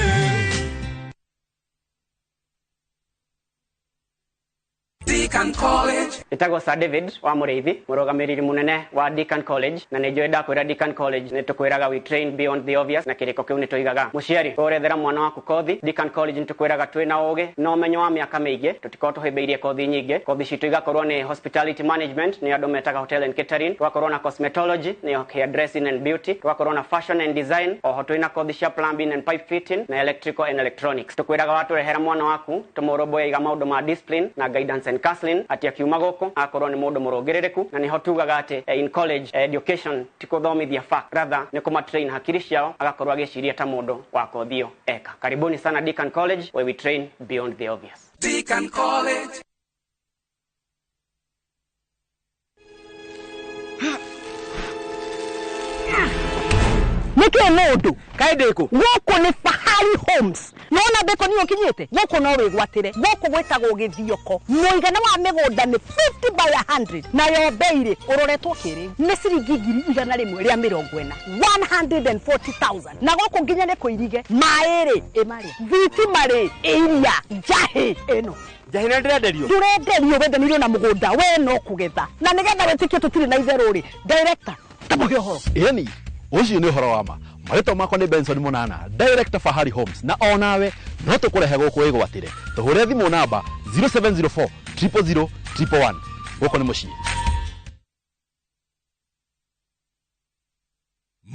Deakin College. Itago Sir David wa Mureithi, murugamiriri munene wa Deakin College, na nĩnjwenda kwĩra Deakin College nĩtũkwĩraga we train beyond the obvious, na kĩrĩko kĩu nĩtũigaga. Mũciari ũrethera mwana waku kothi, Deakin College nĩtũkwĩraga twĩna ũgĩ na ũmenyo wa mĩaka mĩingĩ, tũtikorwo tũhĩmbĩirie kothi nyingĩ. Kothi citũ igakorwo nĩ hospitality management, nĩ andũ metaga hotel and catering, tũgakorwo na cosmetology, nĩ hair dressing and beauty, tũgakorwo na fashion and design, oho twĩna kothi cia plumbing and pipe fitting na electrical and electronics. Tũkwĩraga watũrehera mwana waku tũmũrũmbũye iga maũndũ ma discipline na guidance and counseling ati akiuma goko akorwo ni mundu murongerereku, na niho tugaga ati in college education tikuthomithia fact, rather ni kuma train hakiri ciao agakorwo agiciria ta mundu wa kothio eka. Karibuni sana Deakin College, where we train beyond the obvious. Deakin College. Nike mundu kaideko goko ni Fahari Homes. Nona beko niyo kinyete goko no wigwatire goko gwetagwo githioko. Muigana wa migunda ni 50 by 100 na yo beire uroretwo kiri ni ciringi 140 140,000 na goko nginya ne kuirige maere emari viti mare iria jahe eno jahina ndirenderio wendanirwo na mugunda we no kugetha na nigetha wetikio tutire na itheruri director tamuhe ho yani ucio ni horo wama marito mako ni Benson Munana, director Fahari Homes, na onawe no tukurehe guku wigwatire tuhure thimu namba 0704 000 111 guko ni mucii.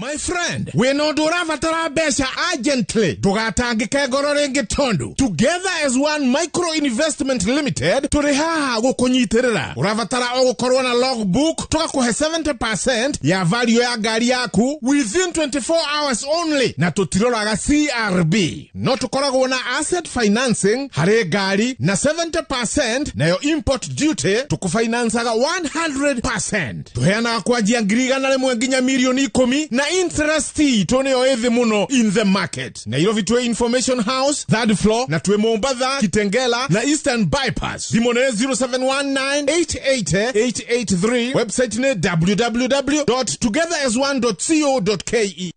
My friend, we no duravatara besha urgently. Tugatangike ngoro ringi tondu. Together as one micro investment limited, turihaha gukunyitirira. Uravatara o gukorwo na logbook, tugakuhe 70% ya value ya gari yaku within 24 hours only. Na tutiroraga CRB. No tukoragwo na asset financing, hare gari na 70% na yo import duty tukufinansaga 100%. Tuheana kwanjia ngirigana rimwe nginya milioni 10 na interest tone oethe muno in the market. Nairobi tuwe Information House, 3rd floor, na tuwe Mombasa, Kitengela, na Eastern Bypass. Dimone 0719-880-883. Website ne www.togetheras1.co.ke.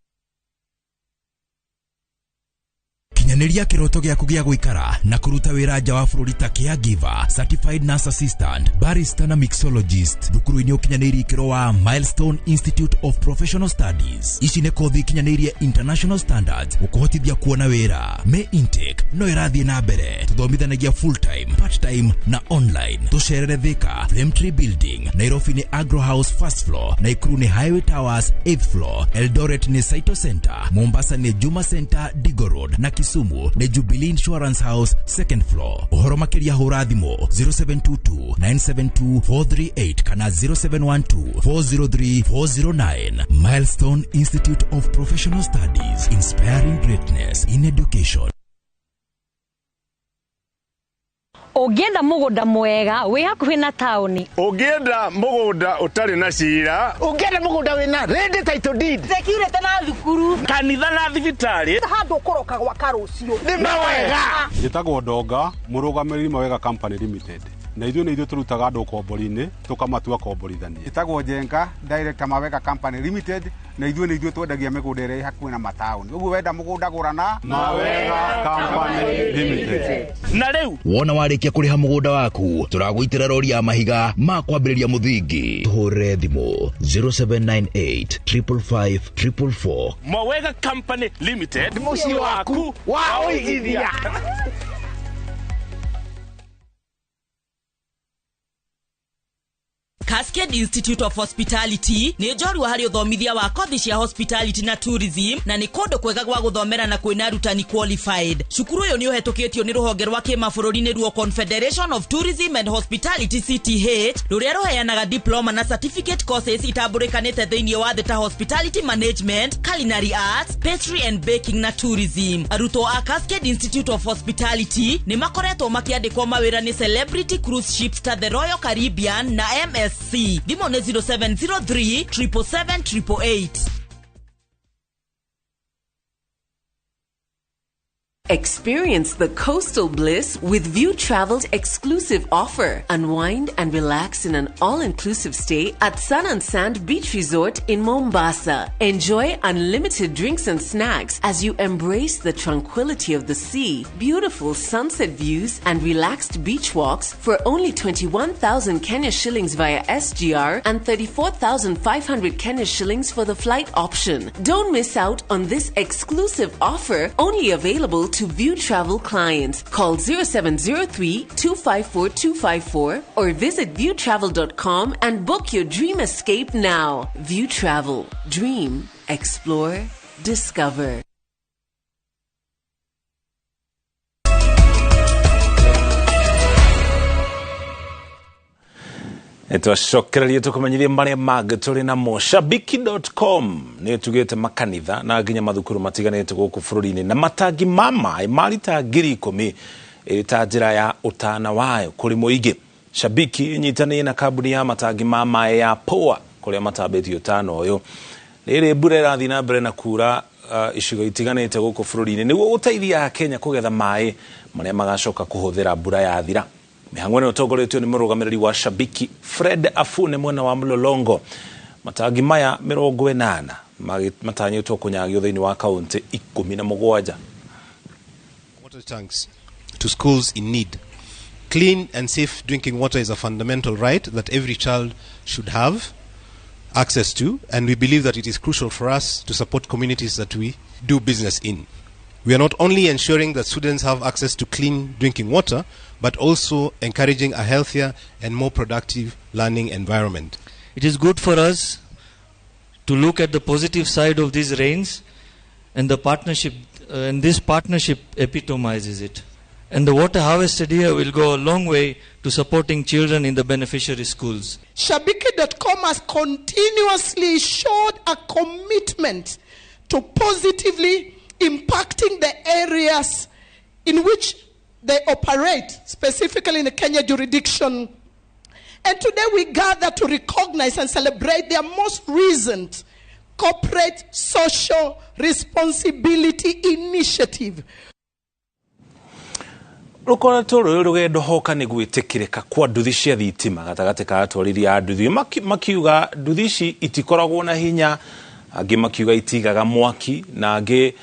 Kinyanĩria kĩroto gĩaku gĩa gũikara na kũruta wĩra nja wa bũrũri ta caregiver, certified nurse assistant, barrister na mixologist thukuru-inĩ ũkinyanĩirie ikĩro wa Milestone Institute of Professional Studies. Ici nĩ kothi ikinyanĩirie international standards gũkũhotithia kuona wĩra. May intake no ĩrathiĩ na mbere, tũthomithanagia full time, part time na online. Tũcerere Thika, Flame Tree Building, Nairobi nĩ Agro House 1st floor, Nakuru nĩ Highway Towers 8th floor, Eldoret nĩ Saito Center, Mombasa nĩ Juma Center Digo Road, na Kisumu nĩ Jubilee Insurance House 2nd floor. Ũhoro makĩria hũra thimũ 0722-972-438 kana 0712-403-409. Milestone Institute of Professional Studies, inspiring greatness in education. Ungienda mugunda mwega wi hakuhi na tauni. Ungienda mugunda utari na cira. Ungienda mugunda wina ready title deed. Security na thukuru. Kanitha na thibitari. Handu ukoroka gwa karucio. Ni mawega. Njitagwo Ndonga, murugamiriri Mawega Company Limited. Na ithuĩ nĩ ithuĩ tũrutaga andũ kombori-inĩ tũkamatua komborithania. Njĩtagwo Njenga, Director Mawega Company Limited, na ithuĩ nĩ ithuĩ twendagia mĩgũnda ĩrĩa hakuhĩ na mataũni. Ũguo wenda mũgũnda gũra na Mawega Company Limited. Na rĩu wona warĩkia kũrĩha mũgũnda waku tũragũitĩra rori ya mahiga ma kwambĩrĩria mũthingi. Tũhũrĩre thimũ 0798 555 444. Mawega Company Limited, mũciĩ waku wa ũigithia. Cascade Institute of Hospitality ni njorua hari uthomithia wa kothi cia hospitality na tourism na ni kondo kwega gwa guthomera na kwina rutani qualified. Cukuru yo ni uhetukitio ni ruhonge rwa kimabũrũri-inĩ ruo Confederation of Tourism and Hospitality CTH ruria ruheanaga diploma na certificate courses itambulikanite thiini wa theta hospitality management, culinary arts, pastry and baking na tourism. Arutwo a Cascade Institute of Hospitality ni makoretwo makiandikwo mawira ni Celebrity Cruise Ships ta the Royal Caribbean na MS Dimo 0703 777 888. Experience the coastal bliss with View Travel's exclusive offer. Unwind and relax in an all-inclusive stay at Sun and Sand Beach Resort in Mombasa. Enjoy unlimited drinks and snacks as you embrace the tranquility of the sea, beautiful sunset views, and relaxed beach walks for only 21,000 Kenya shillings via SGR and 34,500 Kenya shillings for the flight option. Don't miss out on this exclusive offer, only available to View Travel clients. Call 0703 254 254 or visit viewtravel.com and book your dream escape now. View Travel. Dream. Explore. Discover. Twacokereria tukumenyithia maria mangĩ tũrĩ namo. Shabiki.com nĩ tugĩte makanitha na nginya mathukuru matiganĩte gũkũ bũrũri-inĩ na matangi ma maĩ marita 10,000 ta njĩra ya ũtana wayo kũrĩ mũingĩ. Shabiki inyitanĩire na kambuni ya matangi ma maĩ ya POA kũrĩa matambĩtio ũtana ũyũ. Rĩrĩ mbura ĩrathiĩ na mbere na kuura icigo itiganĩte gũkũ bũrũri-inĩ nĩguo gũteithia Kenya kũgetha maĩ marĩa magacoka kũhũthĩra mbura yathira. Mĩhang'o ĩno ũtongoretio nĩ mũrũgamĩrĩri wa Shabiki Fred Afune mwena wa Mlolongo. Matangi maya 80 matanyĩtwo kũnyagio thĩinĩ wa kaunti 17. Water tanks to schools in need. Clean and safe drinking water is a fundamental right that every child should have access to, and we believe that it is crucial for us to support communities that we do business in. We are not only ensuring that students have access to clean drinking water, but also encouraging a healthier and more productive learning environment. It is good for us to look at the positive side of these rains, and the partnership, and this partnership epitomizes it. And the water harvested here will go a long way to supporting children in the beneficiary schools. Shabiki.com has continuously showed a commitment to positively impacting the areas in which they operate, specifically in the Kenya jurisdiction. And today we gather to recognize and celebrate their most recent corporate social responsibility initiative. Rukoretwo rũĩ rũgendo hoka nĩ gwĩtĩkĩrĩka kwa nduthi cia thitima gatagatĩ ka atwarithia a nduthi makiuga nduthi ici itikoragwo na hinya, angĩ makiuga itigaga mwaki, na angĩ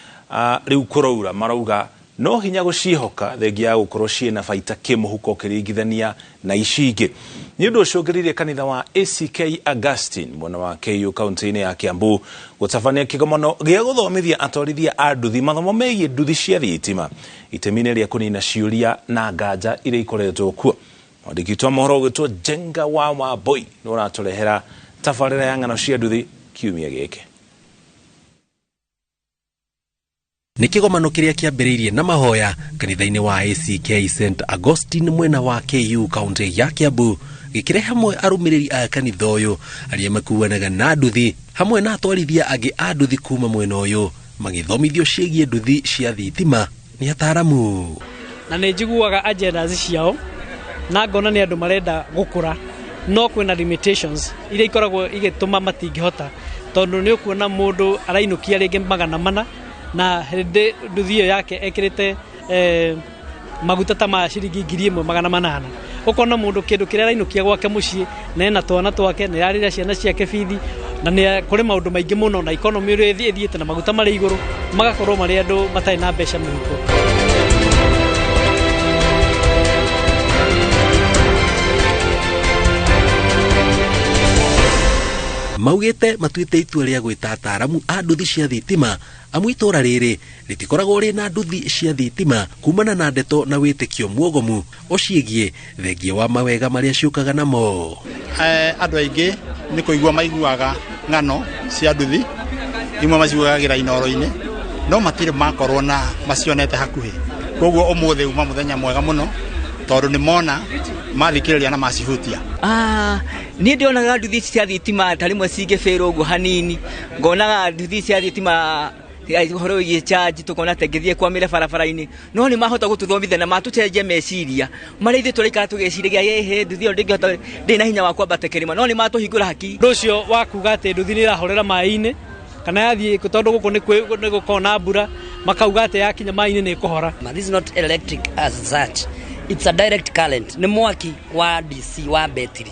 rĩu kũraura marauga no hinya gũcihoka thengia ya gũkorwo ciĩna baita kĩmũhuko ũkĩringithania na ici ingĩ. Nĩ ũndũ ũcũngĩrĩirie kanitha wa ACK Augustine mwena wa KU kaunti-inĩ ya Kiambu gũtabania kĩgomano gĩa gũthomithia atwarithia a nduthi mathomo megiĩ nduthi cia thitima itemi-inĩ rĩa kũnina ciũria na nganja iria ikoretwo kuo. Mwandĩki wa mohoro ũgĩtwo Jenga wa Wambui nĩ ũratũrehera tabarĩra ya ng'ano cia nduthi kiumia gĩkĩ. Nĩ kĩgomano kĩrĩa kĩambĩrĩirie na mahoya kanitha-inĩ wa ACK St Augustine mwena wa KU kaunti ya Kiambu, gĩkĩrehe hamwe arũmĩrĩri a kanitha ũyũ arĩa makuanaga na nduthi hamwe na atwarithia angĩ a nduthi kuma mwena ũyũ magĩthomithio ciĩgiĩ nduthi cia thitima nĩ ataaramu. Na nĩ njiguaga agendas ciao na ngona nĩ andũ marenda gũkũra no kwĩna limitations iria ikoragwo igĩtũma matingĩhota tondũ nĩ ũkuona mũndũ arainũkia rĩngĩ 400 na hĩndĩ nduthi ĩyo yake ekĩrĩte maguta ta ma ciringi 1,800 ukona mundu kindu kiria rainũkia gwake mucii na ena twana twake nĩ yarĩra ciana ciake bithi na nĩ kũrĩ maũndũ maingĩ mũno na economy ĩrĩa ĩthiĩte na maguta marĩ igũrũ magakorwo marĩ andũ matarĩ na mbeca mũhuko. Maugite matuite itua ria gwita ataramu a nduthi cia thitima amu itora riri ritikoragwo ri na nduthi cia thitima kumana na ndeto na witikio muogomu ociegie thengia wa mawega maria ciukaga namo. Andu aingi ni kuigua maiguaga ng'ano cia nduthi imwe maciguagira inoro-ini no matire makorwo na macionete hakuhi koguo umuthi uma muthenya mwega muno tondu ni mona mathikiriria na macihutia. Ni ndionaga nduthi cia thitima tarimwe cingĩbĩrwo ũguo hanini ngonaga nduthi cia thitima horo igi charge tukona tegithie kwa mire barabara-ini no ni mahota gũtũthomithia na matũcenjia meciria marĩa ithuĩ tũraikara tũgeciria yehe nduthi ĩyo ndĩngĩhota ndĩna hinya wa kwambata kĩrĩma no ni matũhingũra hakiri. Ũndũ ũcio wa kuga atĩ nduthi nĩ ĩrahorera maĩ-inĩ kana yathiĩ tondũ gũkũ nĩ gũkona mbura makauga atĩ yakinya maĩ-inĩ nĩ ĩkũhora. This is not electric as such, it's a direct current. Nĩ mwaki wa DC wa battery.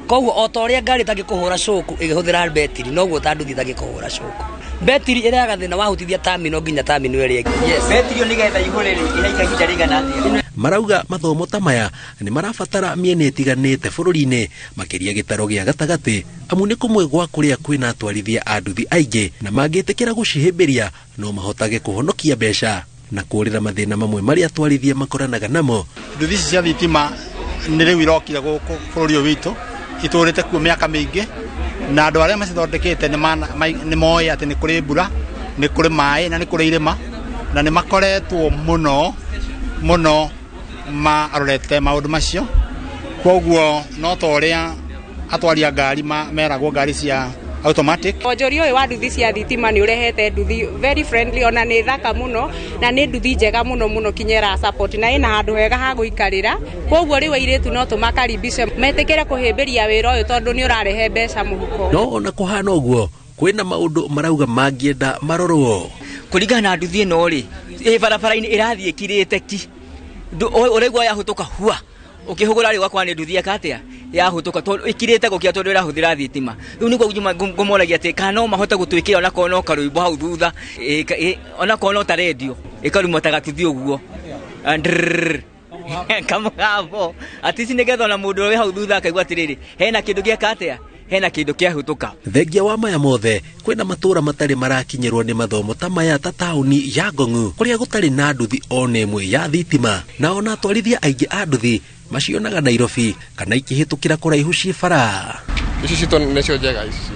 Koguo o ta ũrĩa ngari ĩtangĩkũhũra coku ĩgĩhũthĩra battery noguo ta nduthi ĩtangĩkũhũra coku. Battery ĩrĩaga thĩna wa hutithia terminal nginya terminal ĩrĩa ĩngĩ. Yes, battery nĩgetha ihũrĩre ĩraika ihinda rĩigana atĩa. Marauga mathomo ta maya nĩ marabatara mĩena ĩtiganĩte bũrũri-inĩ makĩria gĩtaro gĩa gatagatĩ amu nĩ kũmwe gwa kũrĩa kwĩna atwarithia a nduthi aingĩ na mangĩtĩkĩra gũcihĩmbĩria no mahotage kũhonokia mbeca na kũrĩra mathĩna mamwe marĩa atwarithia makoranaga namo. Nduthi cia thitima nĩ rĩu irokire gũkũ bũrũri ũyũ witũ itũrĩte kuo mĩaka mĩingĩ na andũ arĩa macithondekete nĩ moĩ atĩ nĩ kũrĩ mbura nĩ kũrĩ maĩ na nĩ kũrĩ irĩma na nĩ makoretwo mũno marorete maũndũ macio koguo no ta ũrĩa atwaria ngari meragwo ngari cia automatic. Wonjoria ũyũ wa nduthi cia thitima nĩ ũrehete nduthi very friendly ona nĩ thaka mũno na nĩ nduthi njega mũno kinyera support na ĩna handũ hega ha gũikarĩra koguo rĩu airĩtu no tũmakaribishe metĩkĩre kũhĩmbĩria wĩra ũyũ tondũ nĩ ũrarehe mbeca mũhuko. No ona kũhana ũguo kwĩna maũndũ marauga mangĩenda marorwo kũringana na nduthi ĩno rĩ barabara-inĩ ĩrathiĩ ĩkirĩte ki ũraigua yahũtũka hua ukihugura ri wakwa ni nduthi akatia ya hutuka ikirite gukia tondu irahuthira thitima riu niko ngumoragia ati kana mahota gutwikira ona kono karuibo hau thutha ona kono ta radio ikarumo ta gatuthi uguo kama gabo ati sinegetha na mundu we hau thutha akaigua atiriri hena kindu gia katia hena kindu kia hutuka. Thengia wa maya mothe kwina matura matari marakinyirwo ni mathomo ta maya ta tauni ya Ngong'u kuria gutari na nduthi ona imwe ya thitima na ona atwarithia aingi a nduthi macionaga Nairobi kana ikihitukira kuraihu cie bara. Ici cito necio njega ici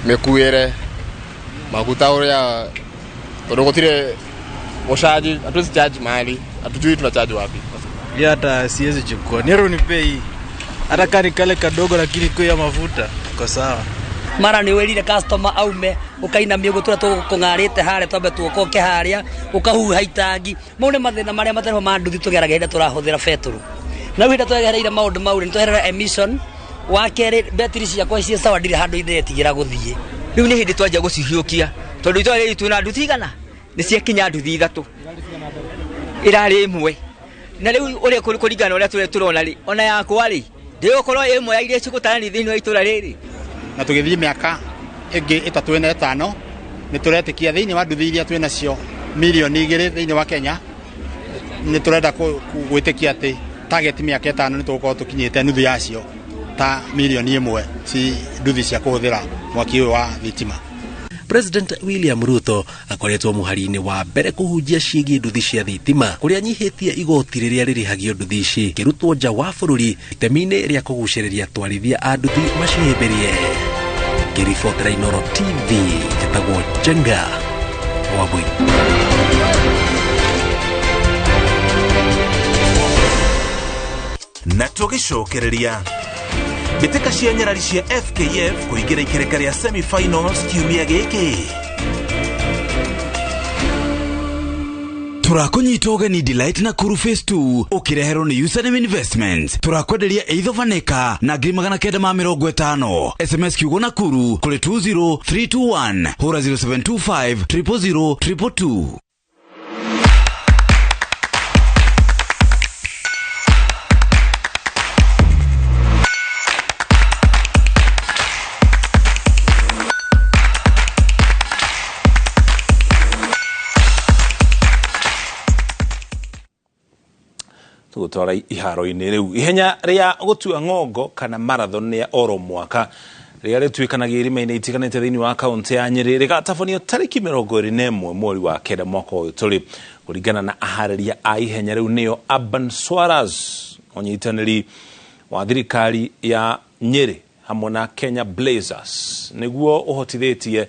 mekuire maguta uria tondu gutire gũcharge atuwezi charge mali atujui tuna charge wapi hata siwezi chukua nero ni pei hata kani kale kadogo lakini kwa mafuta kwa sawa mara ni werire customer aume ukainamia gutura tukung'arite hare twambe tuokoke haria ukahuha itangi maune mathina maria matarho manduthi tugeragenda turahuthira petrol na winda twegereire maundu mau ni tweherera emission wa kere battery ciakwa cia sawa ndire handu ithetigira guthie riu ni hindi twanja gucihiukia tondu itware itu na nduthi igana ni cia kinya nduthi ithatu irari imwe na riu uria kuringana uria turona ri ona yakwa ri ndiokorwo imwe ya iria cigutarani thiini wa itura riri na tugithie miaka ingi 35 ni turetikia thiini wa nduthi iria twinacio milioni 2 thiini wa Kenya ni turenda gwitikia ati target miaka 5 ni tugukorwo tukinyite nuthu yacio ta milioni 1 ci nduthi cia kuhuthira mwaki uyu wa thitima. President William Ruto akoretwo muhari-ini wa mbere kuhunjia ciĩgiĩ nduthi cia thitima kuria anyihitie igoti rĩrĩa rĩrĩhagio nduthi ici kirutwo nja wa bũrũri itemi-inĩ rĩa kũgucĩrĩria atwarithia a nduthi macihĩmbĩrie. Ngĩribotera Inooro TV njĩtagwo Jenga Wambui. Na tũgĩcokereria mbĩtĩka cia nyarari cia FKF kũingĩra ikereka rĩa semi-finals kiumia gĩkĩ. Turakunyita ugeni Delight na Kuru Phase 2 ukirehero ni Username Investments. Turakwenderia 8 of an acre na ngiri 950. SMS kiugo na Kuru kuri 20321 hura 0725 000 222. Gutwara iharo-ini riu ihenya ria gutua ngongo kana marathon ya oro mwaka ria rituikanagia irima-ini itiganite thiini wa kaunti ya Nyeri rigatabanio tariki 21 mweri wa kenda mwaka uyu turi kuringana na ahariria a ihenya riu nio Urban Swarers onyitaniri wa thirikari ya Nyeri hamwe na Kenya Blazers niguo uhotithitie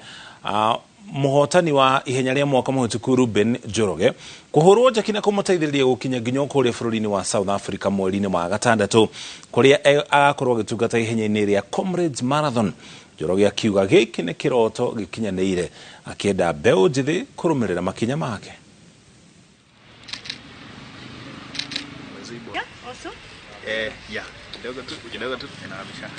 muhotani wa ihenya ria mwaka muhituku Ruben Njoroge kuhurwo jakina kumutaithiriria gukinya nginya kuria bururi-ini wa South Africa mweri-ini wa gatandatu kuria agakorwo agitungata ihenya-ini ria Comrades Marathon. Njoroge akiuga giki ni kiroto gikinyanĩire akienda mbeu njithi kurumirira makinya make. kidogo tu inaamisha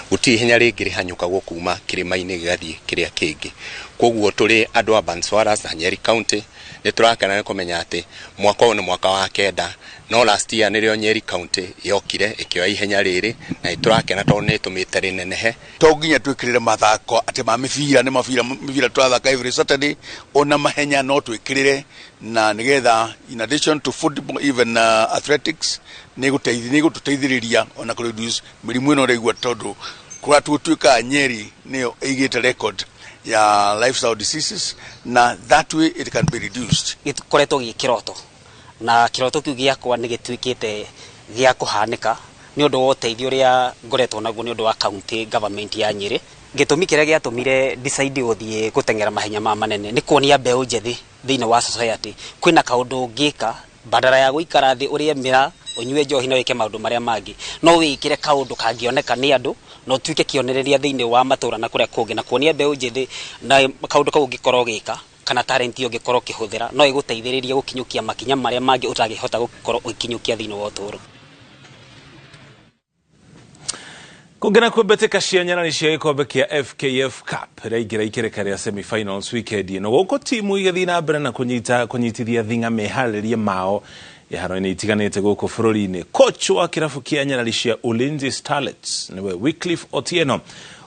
guti ihenya ringi rihanyuka gukuma kirima-ini gigathie kiria kingi koguo turi andu a Urban Swarers na Nyeri County ni turakena ni kumenya ati mwaka uyu ni mwaka wa kenda no last year nirio Nyeri County yokire ikioya ihenya riri na iturakena tondu ni tumite rinenehe to nginya twikirire mathako ati ma mibira ni mibira turathaka every Saturday ona mahenya no twikirire na nigetha in addition to football even athletics ni gututeithiriria ona ku reduce mirimu ino regwa tondu kwa tutuika Nyeri niyo igite record ya lifestyle diseases na that way it can be reduced. Gikoretwo gikiroto na kiroto kiu giakwa ni gitwikite gia kuhanika ni undu wa uteithio ria ngoretwo naguo ni undu wa county government ya Nyeri. Gitumi kiria giatumire decide guthie gutengera mahenya ma manene ni kuonia mbeu njethi thiini wa society kwina kaundu ngika badala ya guikara thi uria mira unywe njohi na wike maundu maria mangi no wikire kaundu kangioneka ni andu no twike kionereria thiini wa matura na kuria kungi na kuonia mbeu njethi na kaundu kau gikorwo gika kana talent yo gikorwo kihuthira no iguteithiriria gukinyukia makinya maria mangi utagihota gukorwo ukinyukia thiini wa uturo. Kungena kubetika cianyarani cia gikombe kia FKF Cup raigira ikereka ria semi-finals weekend no guko timu igathi na mbere na kunyitithia thinga mehariria mao iharo-ini itiganite guku bururi-ini. Coach wa kirabu kia nyarari cia Ulinzi Starlets niwe Wycliffe Otieno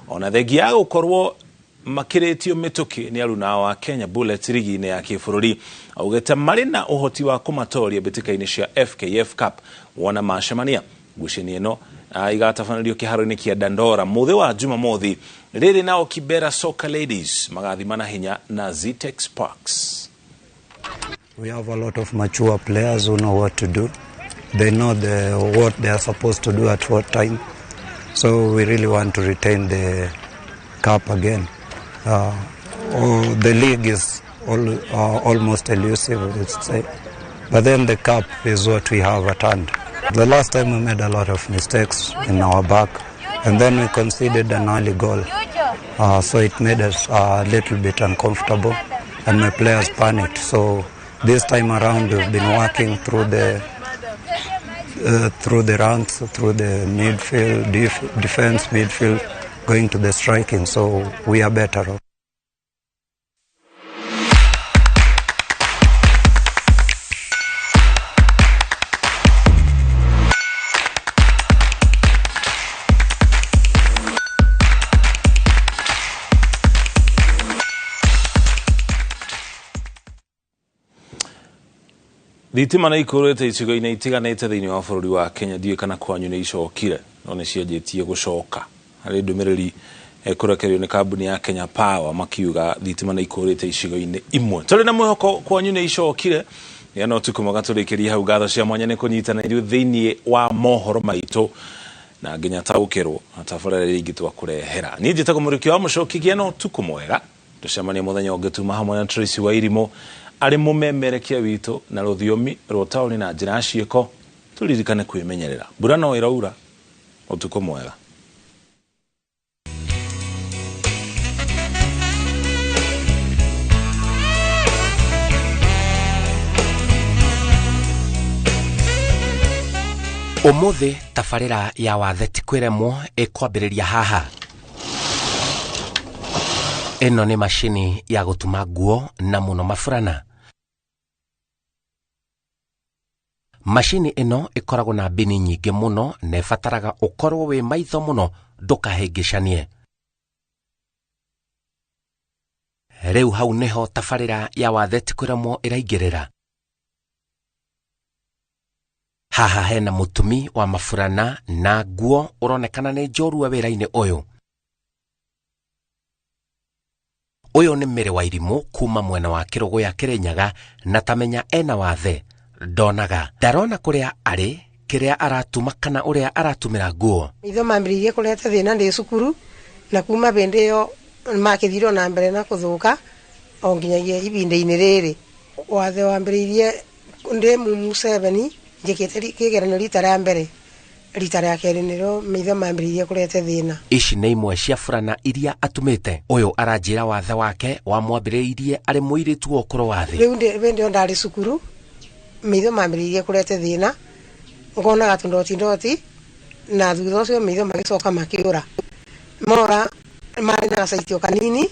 ona thengia gukorwo makiretio mituki ni aruna wa Kenya Bullets ligi-ini ya kibururi augete mari na uhoti wa kumatoria betika-ini cia FKF Cup wona macemania gucini ino igatabanĩrio kĩharo-inĩ kia Dandora muthi wa Jumamothi rĩrĩ nao Kibera Soccer Ladies magathimana hinya na Zitex Parks. We have a lot of mature players who know what to do. They know what they are supposed to do at what time. So we really want to retain the cup again. The league is almost elusive, let's say. But then the cup is what we have at hand. The last time we made a lot of mistakes in our back, and then we conceded an early goal. So it made us a little bit uncomfortable, and my players panicked. So this time around, we've been working through the ranks, through the midfield, defense, midfield, going to the striking. So we are better off. Thitima na ikurete icigo-inĩ itiganĩte thĩinĩ wa bũrũri wa Kenya ndiũ kana kwanyu nĩ icokire no nĩ cianjĩtie gũcoka harĩ ndũmĩrĩri kũrekererio nĩ kambuni ya Kenya Power makiuga thitima na ikurete icigo-inĩ imwe tũrĩ na mwĩhoko kwanyu nĩ icokire no tukumaga tũrĩkĩrie hau ngatho cia mwanya nĩ kũnyitana ithuĩ thĩinĩ wa mohoro maitũ na nginya taukirwo atabarĩra ringi twakurehera ni njĩtagwo mũrĩki wa mũcokigia no tuko mwega tucemanie mũthenya ũngĩ tuma hamwe na Tracy Wairimu arĩ mũmemerekia witũ na rũthiomi rwa taũni na njĩra ciĩko turirikane kwĩmenyerera mbura no ĩraura ũtukũ mwega. Umuthi tabarĩra ya wathe ti kwĩremwo ĩkwambĩrĩria haha. Ĩno nĩ mashini ya gũtuma nguo na mũno maburana. Mashini ĩno ĩkoragwo na bini nyingĩ mũno na ĩbataraga ũkorwo wĩ maitho mũno ndũkahĩngĩcanie. Rĩu hau nĩho tabarĩra ya wathe ti kwĩremwo ĩraingĩrĩra. Haha hena mũtumi wa maburana na nguo ũronekana nĩ njorua wĩra-inĩ ũyũ. Ũyũ nĩ Mary Wairimu kuma mwena wa Kĩrũgũya Kĩrĩnyaga na tamenya ena wathe ndonaga ndarona kũrĩa arĩ kĩrĩa aratuma kana ũrĩa aratumĩra nguo. Itho mambĩrĩirie kũreta thĩna ndĩ cukuru na kuma bĩndĩ ĩyo makĩthirwo na mbere na kũthũka o nginyagia ibinda-inĩ rĩrĩ. Wathe wambĩrĩirie ndĩ mumu 7 njĩkĩte kĩgeranio rita rĩa mbere, rita rĩa kerĩ nĩrĩo maitho mambĩrĩirie kũreta thĩna. Ici nĩ imwe cia burana iria atumĩte. Ũyũ aranjĩra wathe wake wamwambĩrĩirie arĩ mũirĩtu wa ũkũrũ wa thĩ. Rĩu bĩndĩ ĩyo ndarĩ cukuru maitho mambĩrĩirie kũreta thĩna ngonaga tũndoti na thutha ũcio maitho magĩcoka makĩũra. Mora marĩ na gacaitio kanini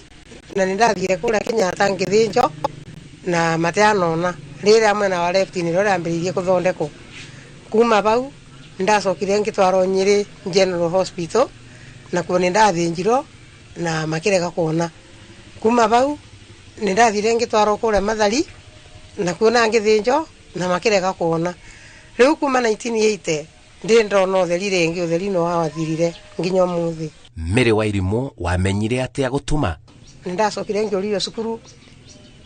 na nĩndathire kũrĩa Kenyatta ngĩthĩnjwo na mateanona rĩrĩa mwena wa left nĩrĩo rĩambĩrĩirie gũthondekwo. Kuma bau ndacokire ngĩtwarwo Nyĩrĩ General Hospital na kuo nĩndathĩnjirwo na makĩrega kuona. Kuma bau nĩndathire ngĩtwarwo kũrĩa Mathari na kuo na ngĩthĩnjwo na makĩrega kuona. Rĩu kuma 1980 ndĩ ndona ũtheri rĩngĩ, ũtheri no wathirire nginya ũmũthĩ. Mary Wairimu wamenyire atĩa gũtuma? Nĩndacokire ngĩũririo cukuru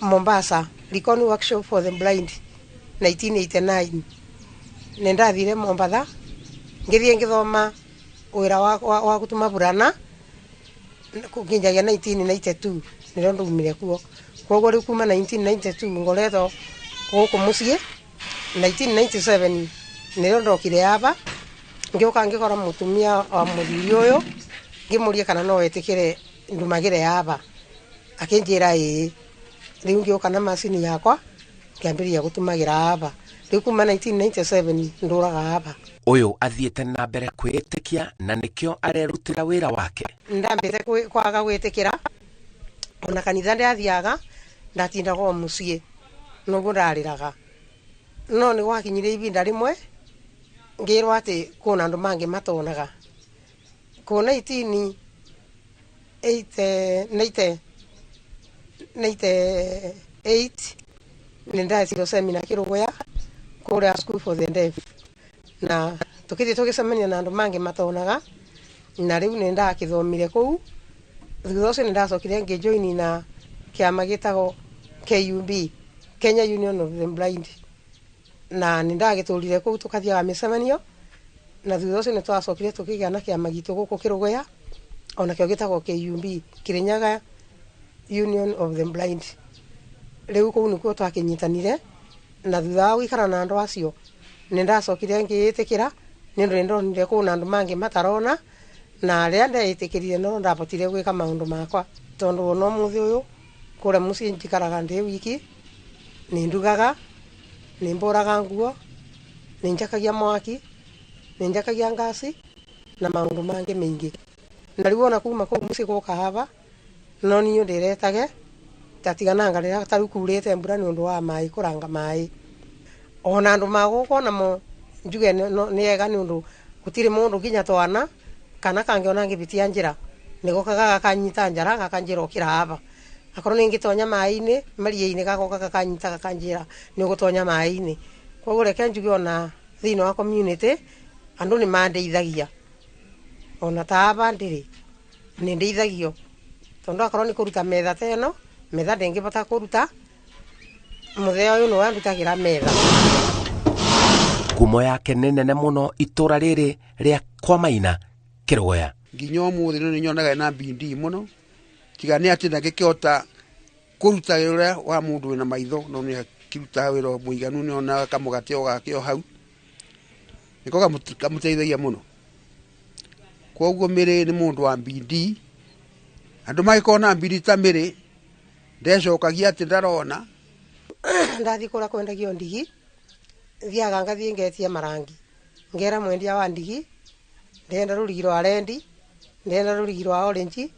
Mombasa, Likoni Workshop for the Blind 1989. Nĩndathire Mombasa ngĩthiĩ ngĩthoma wĩra wa gũtuma burana nginyagia 1992 nĩrĩo ndaumire kuo. Koguo rĩu kuma 1992 ngoretwo gũkũ mũciĩ. 1997 nĩrĩo ndokire aba ngĩũka ngĩkora mũtumia wa mũthuri ũyũ ngĩmũria kana no etĩkĩre ndumagĩre aba, akĩnjĩra ĩĩ. Rĩu ngĩũka na macini yakwa ngĩambĩrĩria gũtumagĩra aba. Rĩu kuma 1997 ndũraga aba. Ũyũ athiĩte na mbere kwĩĩtĩkia na nĩkĩo arerutĩra wĩra wake. Ndambĩte kwaga gwĩtĩkĩra ona kanitha ndathiaga ndatindaga o mũciĩ noguo ndarĩraga. No nĩ gwakinyire ibinda rĩmwe ngĩrwo atĩ kuna andũ mangĩ matonaga. Ku 1998 nĩndathire semina Kĩrũgũya kũrĩa School for the Deaf na tũkĩthiĩ tũgĩcemania na andũ mangĩ matonaga na rĩu nĩndakĩthomire kũu. Thutha ũcio nĩndacokire ngĩjoini na kĩama gĩtagwo KUB, Kenya Union of the Blind, na nĩndagĩtũrire kũu tũkathiaga mĩcemanio na thutha ũcio nĩtwacokire tũkĩgĩa na kĩama gitũ gũkũ Kĩrũgũya onakĩo gĩtagwo KUB, Kirinyaga Union of the Blind. Rĩu kũu nĩkuo twakĩnyitanire na thutha wa gũikara na andũ acio nĩndacokire ngĩĩtĩkĩra nĩ ũndũ nĩndonire kuna andũ mangĩ matarona na rĩrĩa ndeĩtĩkĩrire no ndabotire gwĩka maũndũ makwa tondũ ona ũmũthĩ ũyũ kũrĩa mũciĩ njikaraga ndĩ wiki, nĩndugaga, nĩmbũraga nguo, nĩnjakagia mwaki, nĩnjakagia ngasi na maũndũ mangĩ maingĩ. Na rĩu ona kuma kũu mũciĩ gũka haba no niĩ ndĩretage tatigananga rĩrĩa tarĩu kurĩte mbura nĩ ũndũ wa maĩ, kũranga maĩ. Ona andũ magũkwo namo njuge nĩ ega nĩ ũndũ gũtirĩ mũndũ nginya twana kana kangĩona ngĩbitia njĩra nĩgokaga gakanyita njara gakanjĩra ũkĩra haba. Akorwo nĩ ngĩtonya maĩ-inĩ maria-inĩ gagoka gakanyita gakanjĩra nĩ ũgũtonya maĩ-inĩ. Koguo reke njuge ona thĩinĩ wa community andũ nĩ mandeithagia. Ona ta haba ndĩrĩ nĩ ndeithagio tondũ akorwo nĩ kũruta metha ta ĩno, metha ndĩngĩbota kũruta, mũthenya ũyũ nĩ wandutagĩra metha. Ngumo yake nĩ nene mũno itũra rĩrĩ rĩa kwa Maina Kirogoya. Nginya umuthi no nyonaga na bindi muno tiga ni ati na gikihota kuruta wira wa mundu wina maitho no ni kiruta wira muiganu ni ona kamugate ogakio hau niko kamuteithagia muno koguo Miri ni mundu wa bindi andu magikona bindi ta Miri ndecokagia ati ndarona ndathi kura kwendagio ndigi thiaga ngathie ngetia marangi ngera mwendia wa ndigi ndenda rurigi rwa rendi ndenda rurigi rwa orange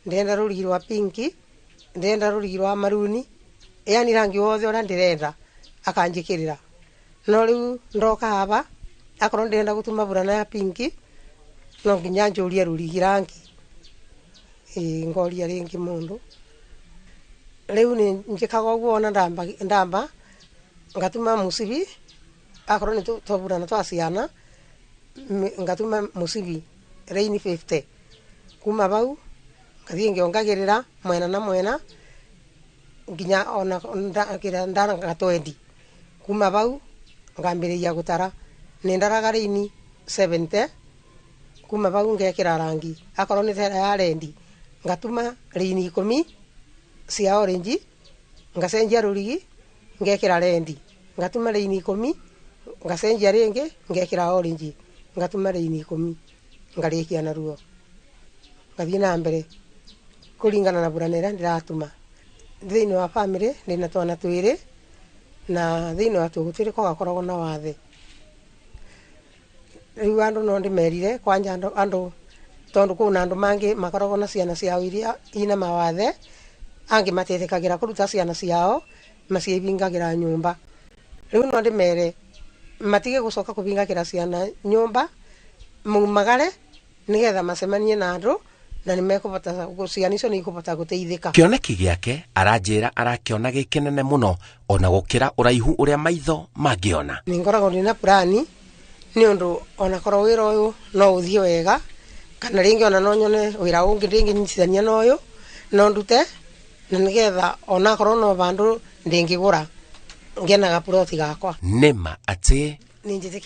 ndenda rurigi rwa pinki ndenda rurigi rwa maruni yani rangi wothe ora ndirenda akanjikirira no riu ndoka haba akorwo ndenda gutuma burana ya pinki no nginya njuria rurigi rangi ngoria ringi mundu riu ni njikaga uguo ona ndamba ngatuma musibi akorwo ni toburana twa ciana ngatuma musibi rain 50 kuma bau ngathie ngiongagirira mwena na mwena nginya ona ndara ngatwendi kuma bau ngambiriria gutara ni ndaraga rain 70 kuma bau ngekira rangi akorwo ni tera ya rendi ngatuma rain 10 cia orange ngacenjia rurigi ngekira rendi ngatuma rain 10 ngacenjia ringi ngekira orange ngatuma rain 10 ngarikia na ruo ngathie na mbere kuringana na buranera ndiratuma thiini wa family ndina twana twiri na thiini wa tugutiri ko gakoragwo na wathe riu andu no ndimerire kwanja andu tondu kuna andu mangi makoragwo na ciana ciao iria ina mawathe angi matethekagira kuruta ciana ciao maciebingagira nyumba riu no ndimere matige gucoka kubingagira ciana nyumba mumagare nigetha macemanie na andu na nimekubota guciana icio ni ikubota guteithika. Kioneki giake aranjira arakiona gikinene muno ona gukira uraihu uria maitho mangiona. Ningoragwo ndina plani ni undu ona korwo wira uyu no uthie wega kana ringi ona no nyone wira ungi ringi nyitithania na uyu no ndute na nigetha ona korwo no bandu ndingigura ngenaga ploti gakwa. Nema ati ninjitiki